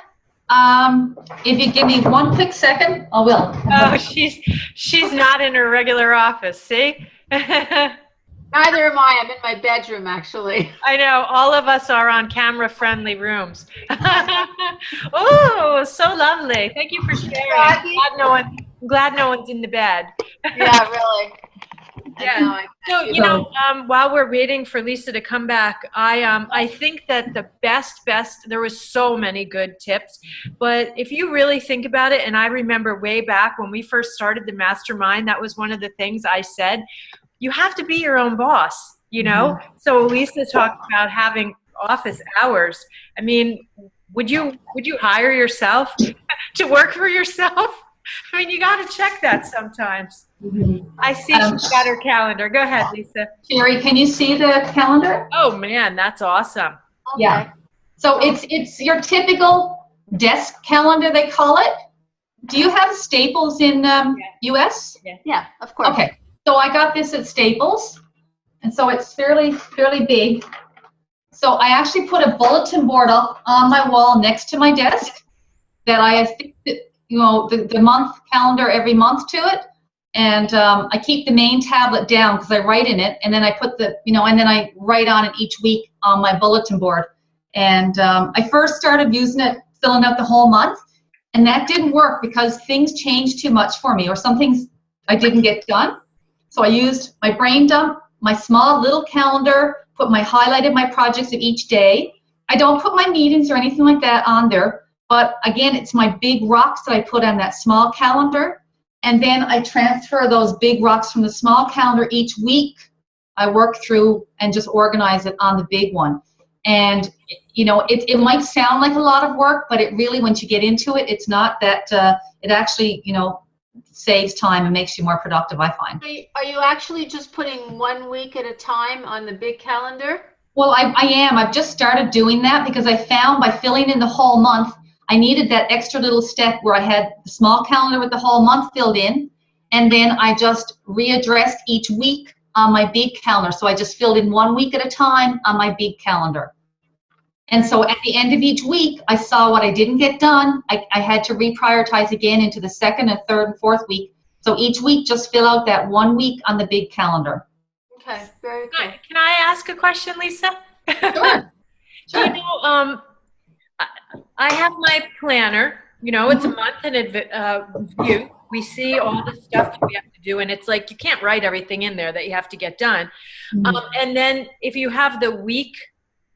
If you give me 1 quick second, I will. Oh, she's not in her regular office, see? Neither am I. I'm in my bedroom, actually. I know. All of us are on camera-friendly rooms. Oh, so lovely. Thank you for sharing. I'm glad no one's in the bed. Yeah, really. Yeah. So, while we're waiting for Lisa to come back, I think that the best, there was so many good tips, but if you really think about it, and I remember way back when we first started the mastermind, that was one of the things I said, you have to be your own boss, So Lisa talked about having office hours. I mean, would you hire yourself to work for yourself? I mean, you got to check that sometimes. I see she's got her calendar. Go ahead, Lisa. Sherri, can you see the calendar? Oh man, that's awesome. Okay. Yeah. So it's your typical desk calendar, they call it. Do you have Staples in US? Yeah, of course. Okay. So I got this at Staples, and so it's fairly big. So I actually put a bulletin board up on my wall next to my desk that I affixed, the month calendar every month to it. And I keep the main tablet down because I write in it, and then I put and then I write on it each week on my bulletin board. And I first started using it, filling out the whole month, and that didn't work because things changed too much for me, or some things I didn't get done. So I used my brain dump, my small little calendar, highlighted my projects of each day. I don't put my meetings or anything like that on there, But again, it's my big rocks that I put on that small calendar. And then I transfer those big rocks from the small calendar each week. I work through and just organize it on the big one. And, you know, it might sound like a lot of work, but it really, once you get into it, it's not that, it actually, you know, saves time and makes you more productive, I find. Are you actually just putting 1 week at a time on the big calendar? Well, I am. I've just started doing that because I found by filling in the whole month, I needed that extra little step where I had the small calendar with the whole month filled in, and then I just readdressed each week on my big calendar. So I just filled in 1 week at a time on my big calendar. And so at the end of each week, I saw what I didn't get done. I had to reprioritize again into the second and third and fourth week. So each week, just fill out that 1 week on the big calendar. Okay, very cool. Can I ask a question, Lisa? Sure. You know, I have my planner. You know, it's a month in view. We see all the stuff that we have to do, and it's like you can't write everything in there that you have to get done. And then if you have the week,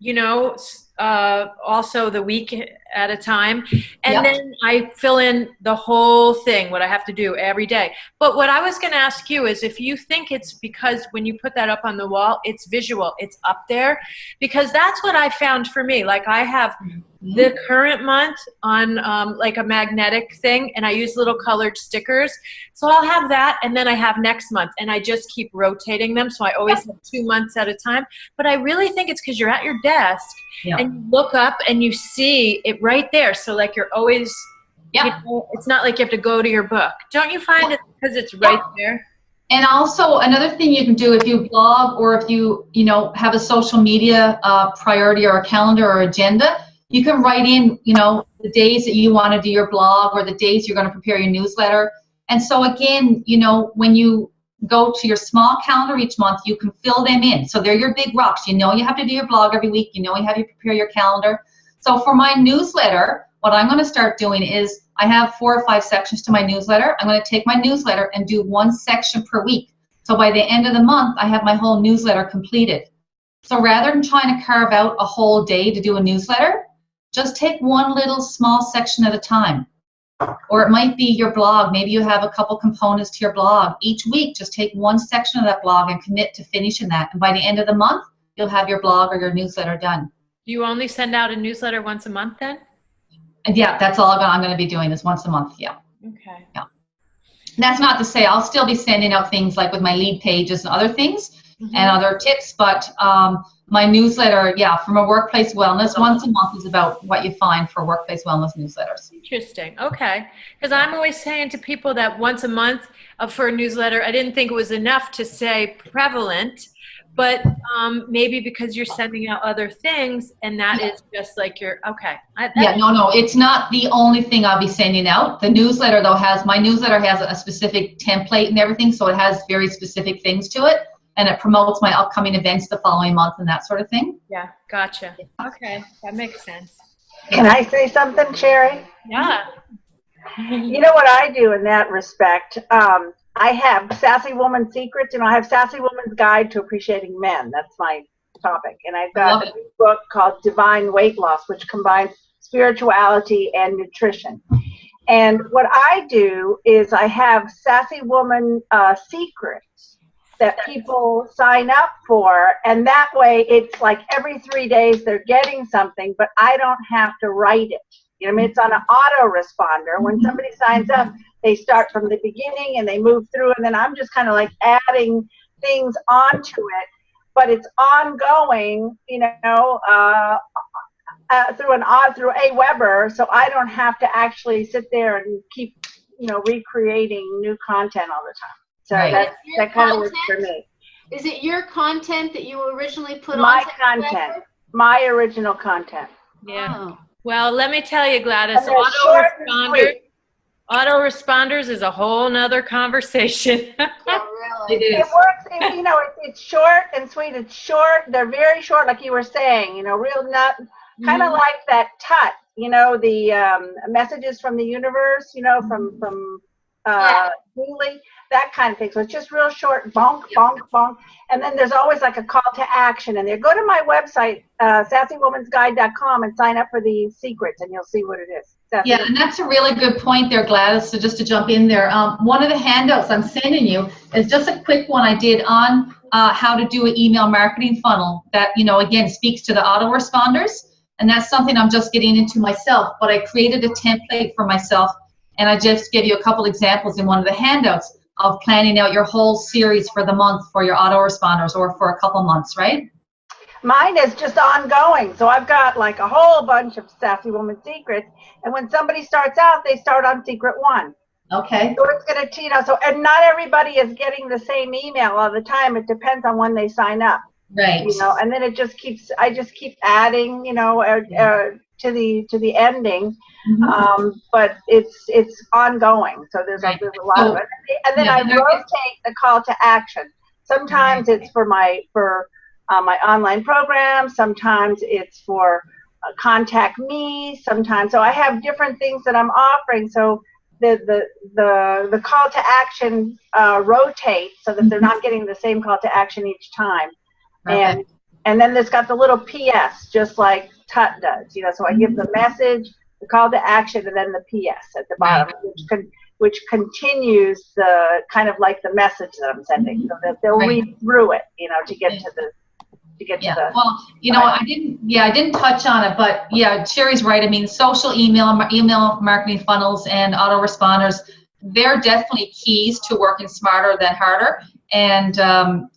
you know, also the week at a time, and then I fill in the whole thing, what I have to do every day. But what I was going to ask you is if you think it's because when you put that up on the wall, it's visual, it's up there, because that's what I found for me. Like I have the current month on like a magnetic thing, and I use little colored stickers. So I'll have that, and then I have next month, and I just keep rotating them. So I always have 2 months at a time. But I really think it's because you're at your desk and you look up and you see it right there. So like you're always, you know, it's not like you have to go to your book. Don't you find it because it's right there? And also another thing you can do if you blog or if you know, have a social media priority or a calendar or agenda, you can write in, you know, the days that you want to do your blog or the days you're going to prepare your newsletter. And so again, you know, when you go to your small calendar each month, you can fill them in. So they're your big rocks. You know you have to do your blog every week. You know you have to prepare your calendar. So for my newsletter, what I'm going to start doing is I have 4 or 5 sections to my newsletter. I'm going to take my newsletter and do 1 section per week. So by the end of the month, I have my whole newsletter completed. So rather than trying to carve out a whole day to do a newsletter, just take one little small section at a time. Or it might be your blog. Maybe you have a couple components to your blog. Each week, just take 1 section of that blog and commit to finishing that. And by the end of the month, you'll have your blog or your newsletter done. Do you only send out a newsletter once a month then? And yeah, that's all I'm going to be doing is once a month, yeah. Okay. Yeah. That's not to say I'll still be sending out things like with my lead pages and other things and other tips, but my newsletter, yeah, from a workplace wellness, once a month is about what you find for workplace wellness newsletters. Interesting. Okay. Because I'm always saying to people that once a month for a newsletter, I didn't think it was enough to say prevalent, but maybe because you're sending out other things and that is just like your, okay. No, it's not the only thing I'll be sending out. The newsletter though my newsletter has a specific template and everything, so it has very specific things to it. And it promotes my upcoming events the following month and that sort of thing. Yeah, gotcha. Okay, that makes sense. Can I say something, Sherri? Yeah. You know what I do in that respect? I have Sassy Woman Secrets, and I have Sassy Woman's Guide to Appreciating Men. That's my topic. And I've got a new book called Divine Weight Loss, which combines spirituality and nutrition. And what I do is I have Sassy Woman Secrets that people sign up for, and that way it's like every 3 days they're getting something, but I don't have to write it. You know what I mean? It's on an autoresponder. When somebody signs up, they start from the beginning and they move through, and then I'm just kind of like adding things onto it, but it's ongoing, you know, through Aweber, so I don't have to actually sit there and keep, you know, recreating new content all the time. So that kind of works for me. Is it your content that you originally put on? My content. My original content. Yeah. Oh. Well, let me tell you, Gladys, autoresponders is a whole nother conversation. Yeah, really. It works, you know, it's short and sweet. It's short. They're very short, like you were saying, you know, real nut, kind of like that Tut, you know, the messages from the universe, you know, from Julie, that kind of thing. So it's just real short, bonk, bonk, bonk. And then there's always like a call to action. And go to my website, sassywomansguide.com, and sign up for the secrets, and you'll see what it is. Sassy Yeah, and that's a really good point there, Gladys. So just to jump in there, one of the handouts I'm sending you is just a quick one I did on how to do an email marketing funnel that, again, speaks to the autoresponders. And that's something I'm just getting into myself. But I created a template for myself, and I just gave you a couple examples in one of the handouts of planning out your whole series for the month for your autoresponders or for a couple months, right? Mine is just ongoing. So I've got like a whole bunch of Sassy Woman secrets. And when somebody starts out, they start on secret 1. Okay. So it's going to, and not everybody is getting the same email all the time. It depends on when they sign up. Right. And then I just keep adding, to the ending. Mm-hmm. But it's ongoing. So there's a lot of it. And then I rotate the call to action. Sometimes it's for my online program. Sometimes it's for contact me. Sometimes, so I have different things that I'm offering. So the call to action rotates so that they're not getting the same call to action each time. And then there's got the little PS, just like Tut does. So I give the message, the call to action, and then the PS at the bottom, which continues the kind of like the message that I'm sending, so that they'll read through it, to get to the. Well, I didn't touch on it, but yeah, Sherri's right. I mean, social email marketing funnels and autoresponders, they're definitely keys to working smarter than harder. And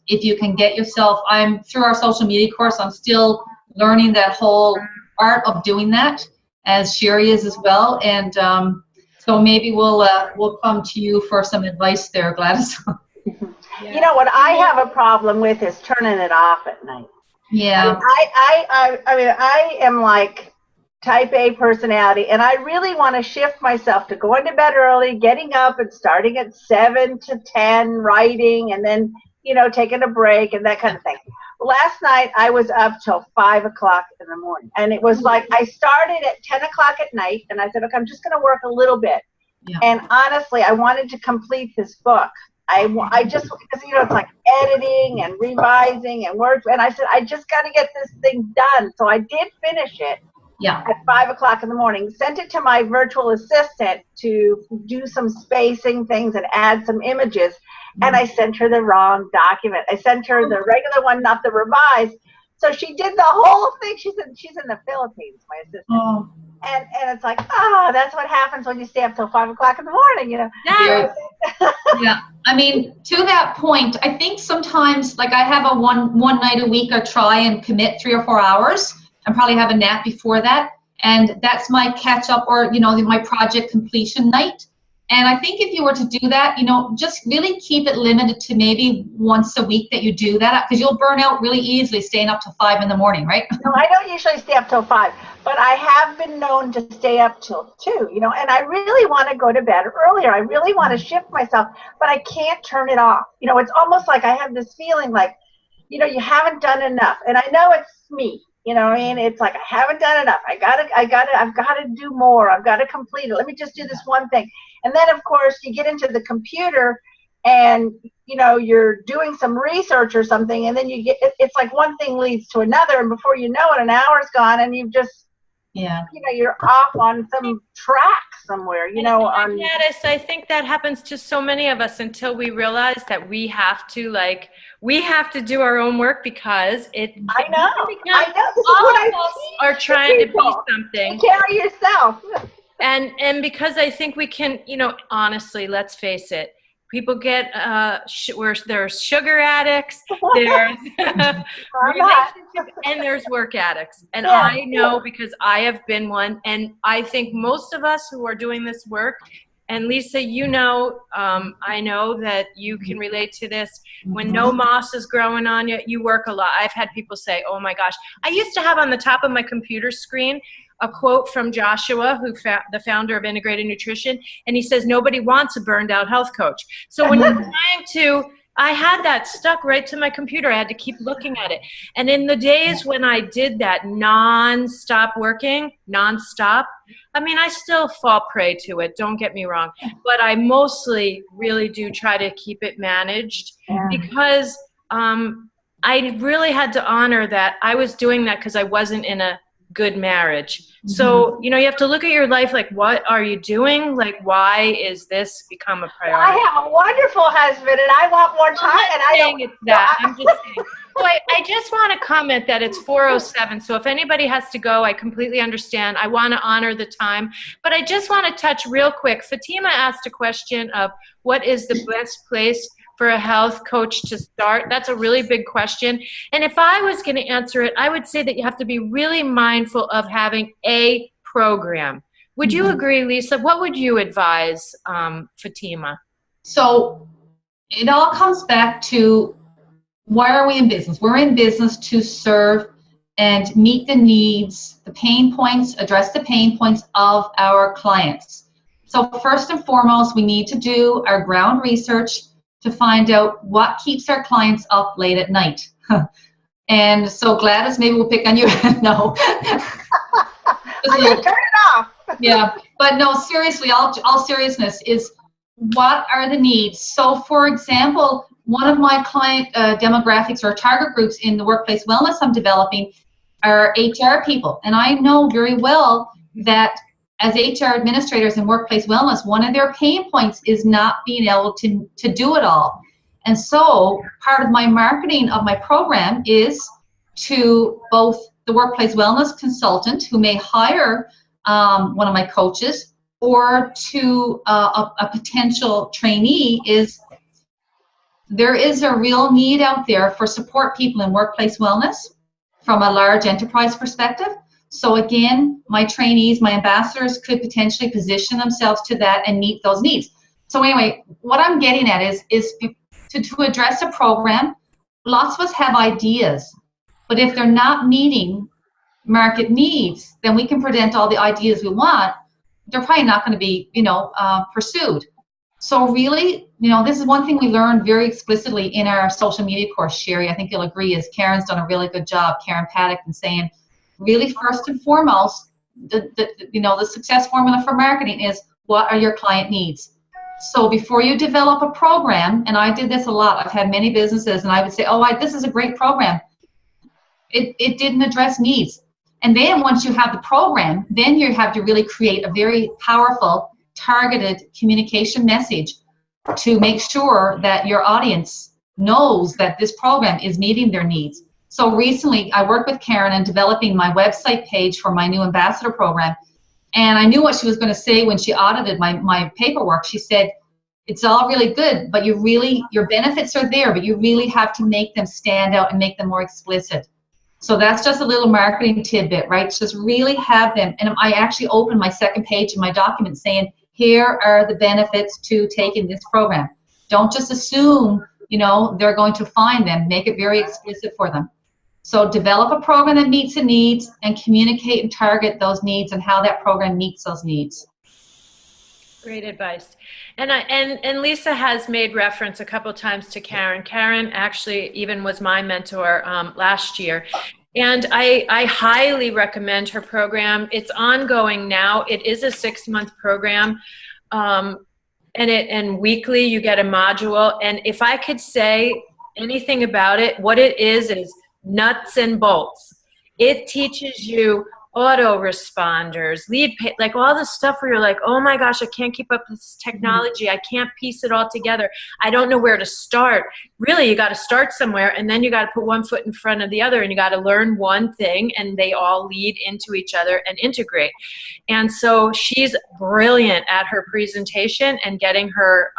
if you can get yourself, through our social media course, I'm still learning that whole art of doing that, as Sherri is as well. And so maybe we'll come to you for some advice there, Gladys. Yeah. What I have a problem with is turning it off at night. Yeah. I am like type A personality, and I really want to shift myself to going to bed early, getting up and starting at 7 to 10, writing, and then, taking a break and that kind of thing. Last night I was up till 5 o'clock in the morning, and it was like I started at 10 o'clock at night, and I said, okay, I'm just going to work a little bit. Yeah. And honestly, I wanted to complete this book. I just, because it's like editing and revising and words, and I said, I just got to get this thing done. So I did finish it at 5 o'clock in the morning, sent it to my virtual assistant to do some spacing things and add some images, and I sent her the wrong document. I sent her the regular one, not the revised. So she did the whole thing. She's in the Philippines, my assistant. Oh. And it's like, that's what happens when you stay up till 5 o'clock in the morning, Yeah. Yeah. I mean, to that point, I think sometimes, like, I have a one night a week I try and commit 3 or 4 hours and probably have a nap before that. And that's my catch up or, my project completion night. And I think if you were to do that, just really keep it limited to maybe once a week that you do that, because you'll burn out really easily staying up till 5 in the morning, right? No, I don't usually stay up till 5, but I have been known to stay up till 2, and I really want to go to bed earlier. I really want to shift myself, but I can't turn it off. It's almost like I have this feeling like, you haven't done enough. And I know it's me. It's like, I haven't done enough. I've got to do more. I've got to complete it. Let me just do this one thing. And then, of course, you get into the computer and, you're doing some research or something, and then it's like one thing leads to another, and before you know it, an hour's gone, and you've just, you're off on some track somewhere, Gladys, I think that happens to so many of us until we realize that we have to do our own work, because I know. This is all what of us are trying to be something. Take care of yourself. And because I think we can, honestly, let's face it, people get there's sugar addicts, there's relationships, and there's work addicts. And I know, because I have been one, and I think most of us who are doing this work, and Lisa, I know that you can relate to this. When no moss is growing on you, you work a lot. I've had people say, oh my gosh, I used to have on the top of my computer screen a quote from Joshua, the founder of Integrated Nutrition, and he says, nobody wants a burned out health coach. So when you're trying to, I had that stuck right to my computer. I had to keep looking at it. And in the days when I did that non-stop working, I still fall prey to it, don't get me wrong, but I mostly really do try to keep it managed, because I really had to honor that I was doing that because I wasn't in a good marriage. So, you know, you have to look at your life like, what are you doing? Like, why is this become a priority? I have a wonderful husband, and I want more time. And I don't. It's that. I'm just saying. So I just want to comment that it's 4:07. So if anybody has to go, I completely understand. I want to honor the time. But I just want to touch real quick. Fatima asked a question of what is the best place for a health coach to start? That's a really big question. And if I was going to answer it, I would say that you have to be really mindful of having a program. Would you agree, Lisa? What would you advise Fatima? So it all comes back to, why are we in business? We're in business to serve and meet the needs, the pain points, address the pain points of our clients. So first and foremost, we need to do our ground research to find out what keeps our clients up late at night. And so Gladys, maybe we'll pick on you. No. I can turn it off. Yeah, but no, seriously, all seriousness is, what are the needs? So for example, one of my client demographics or target groups in the workplace wellness I'm developing are HR people. And I know very well that as HR administrators in workplace wellness, one of their pain points is not being able to do it all. And so part of my marketing of my program is to both the workplace wellness consultant who may hire one of my coaches, or to a potential trainee, is there is a real need out there for support people in workplace wellness from a large enterprise perspective. So again, my trainees, my ambassadors could potentially position themselves to that and meet those needs. So anyway, what I'm getting at is to address a program, lots of us have ideas, but if they're not meeting market needs, then we can present all the ideas we want. They're probably not going to be, pursued. So really, this is one thing we learned very explicitly in our social media course, Sherri, I think you'll agree, is Karen's done a really good job, Karen Paddock, in saying, really first and foremost, the success formula for marketing is, what are your client needs? So before you develop a program, and I did this a lot, I've had many businesses, and I would say, this is a great program. It didn't address needs. And then once you have the program, then you have to really create a very powerful, targeted communication message to make sure that your audience knows that this program is meeting their needs. So recently, I worked with Karen on developing my website page for my new ambassador program. And I knew what she was going to say when she audited my paperwork. She said, it's all really good, but your benefits are there, but you really have to make them stand out and make them more explicit. So that's just a little marketing tidbit, right? Just really have them. And I actually opened my second page in my document saying, here are the benefits to taking this program. Don't just assume, they're going to find them. Make it very explicit for them. So develop a program that meets the needs and communicate and target those needs and how that program meets those needs. Great advice. And Lisa has made reference a couple times to Karen. Karen actually even was my mentor last year. And I highly recommend her program. It's ongoing now. It is a 6-month program. And weekly you get a module. And if I could say anything about it, what it is nuts and bolts. It teaches you autoresponders, like all the stuff where you're like, oh my gosh, I can't keep up with this technology. I can't piece it all together. I don't know where to start. Really, you got to start somewhere, and then you got to put one foot in front of the other, and you got to learn one thing, and they all lead into each other and integrate. And so she's brilliant at her presentation and getting her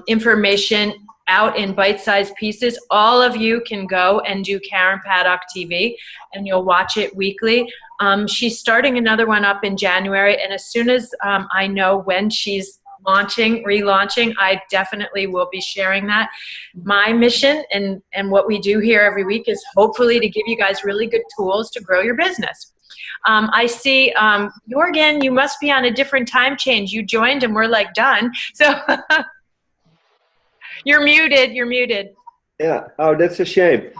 information out in bite-sized pieces. All of you can go and do Karen Paddock TV, and you'll watch it weekly. She's starting another one up in January, and as soon as I know when she's relaunching, I definitely will be sharing that. My mission and what we do here every week is hopefully to give you guys really good tools to grow your business. I see, Jorgen, you must be on a different time change. You joined and we're like done. So you're muted. Yeah. Oh, that's a shame.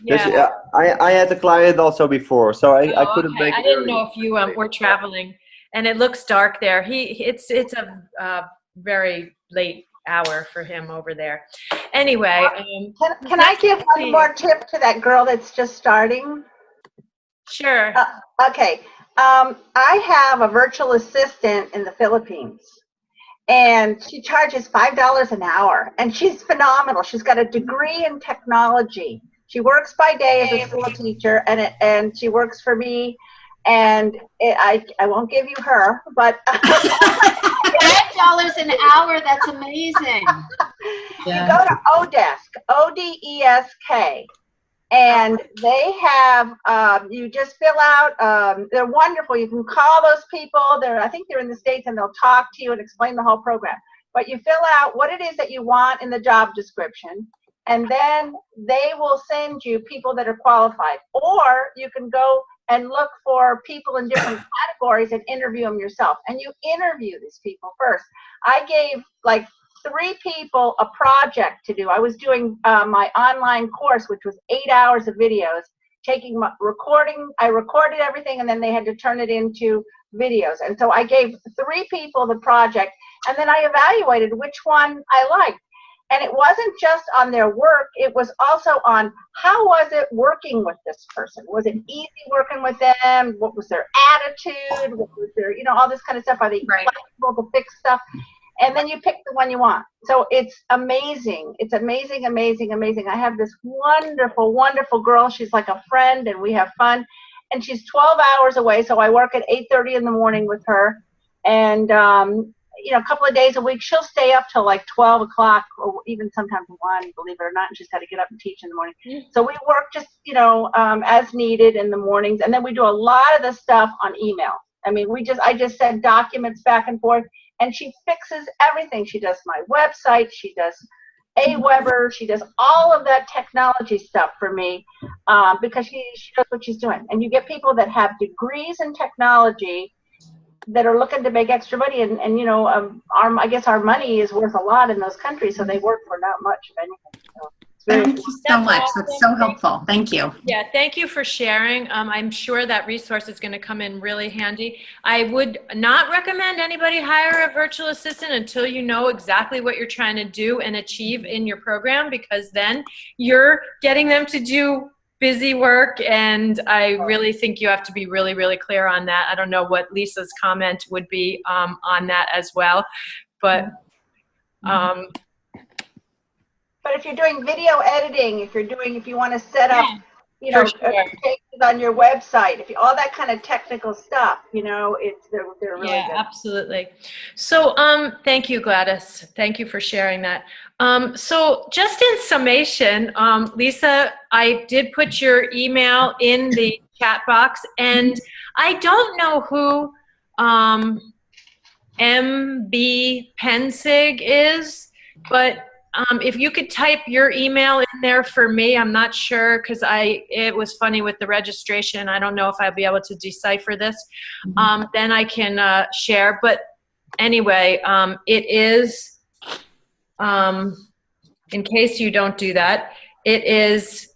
Yeah. I had a client also before, so I couldn't make it. I didn't know if you were traveling, and it looks dark there. It's a very late hour for him over there. Anyway, can I give one more tip to that girl that's just starting? Sure. Okay. I have a virtual assistant in the Philippines, and she charges $5 an hour, and she's phenomenal. She's got a degree in technology. She works by day as a school teacher, and she works for me. And I won't give you her, but $5 an hour. That's amazing. Yeah. You go to Odesk, Odesk, and they have, you just fill out, they're wonderful. You can call those people. I think they're in the States, and they'll talk to you and explain the whole program. But you fill out what it is that you want in the job description, and then they will send you people that are qualified. Or you can go and look for people in different categories and interview them yourself. And you interview these people first. I gave like 3 people a project to do. I was doing my online course, which was 8 hours of videos, taking my recording. I recorded everything, and then they had to turn it into videos. And so I gave 3 people the project, and then I evaluated which one I liked. And it wasn't just on their work, it was also on how was it working with this person? Was it easy working with them? What was their attitude? What was their, all this kind of stuff. Are they flexible to fix stuff? And then you pick the one you want. So it's amazing. It's amazing, amazing, amazing. I have this wonderful, wonderful girl. She's like a friend, and we have fun. And she's 12 hours away, so I work at 8:30 in the morning with her. And a couple of days a week, she'll stay up till like 12 o'clock or even sometimes 1, believe it or not, and she's got to get up and teach in the morning. So we work just, as needed in the mornings, and then we do a lot of the stuff on email. I mean, I just send documents back and forth, and she fixes everything. She does my website, she does Aweber, she does all of that technology stuff for me, because she knows what she's doing. And you get people that have degrees in technology that are looking to make extra money, and I guess our money is worth a lot in those countries, so they work for not much of anything. So thank you so much. Awesome. That's so helpful. Thank you. Yeah, thank you for sharing. I'm sure that resource is going to come in really handy. I would not recommend anybody hire a virtual assistant until you know exactly what you're trying to do and achieve in your program, because then you're getting them to do busy work, and I really think you have to be really, really clear on that. I don't know what Lisa's comment would be on that as well, but if you're doing video editing, if you want to set up, changes on your website, all that kind of technical stuff, they're really good. Absolutely. So thank you, Gladys. Thank you for sharing that. So just in summation, Lisa, I did put your email in the chat box, and I don't know who MB Pensig is, but if you could type your email in there for me, I'm not sure, because it was funny with the registration. I don't know if I'll be able to decipher this. Then I can share. But anyway, it is, in case you don't do that, it is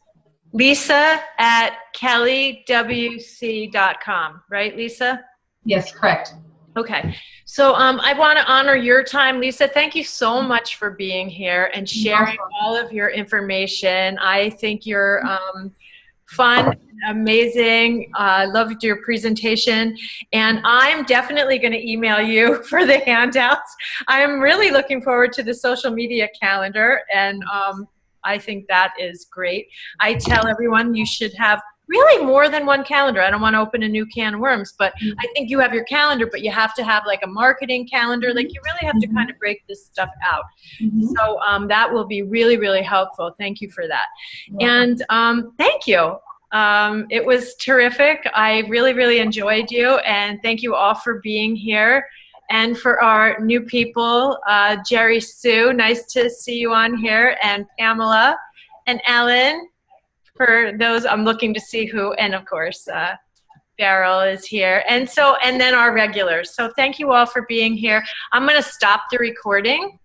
lisa@kellywc.com, right, Lisa? Yes, correct. Okay, so I want to honor your time, Lisa. Thank you so much for being here and sharing all of your information. I think you're fun, amazing. I loved your presentation, and I'm definitely going to email you for the handouts. I am really looking forward to the social media calendar, and I think that is great. I tell everyone you should have really more than one calendar. I don't want to open a new can of worms, but I think you have your calendar, but you have to have like a marketing calendar. Like you really have to kind of break this stuff out. So that will be really, really helpful. Thank you for that. And thank you. It was terrific. I really, really enjoyed you, and thank you all for being here. And for our new people, Jerry Sue, nice to see you on here, and Pamela and Ellen. For those, I'm looking to see who, and of course, Beryl is here. And then our regulars. So thank you all for being here. I'm going to stop the recording.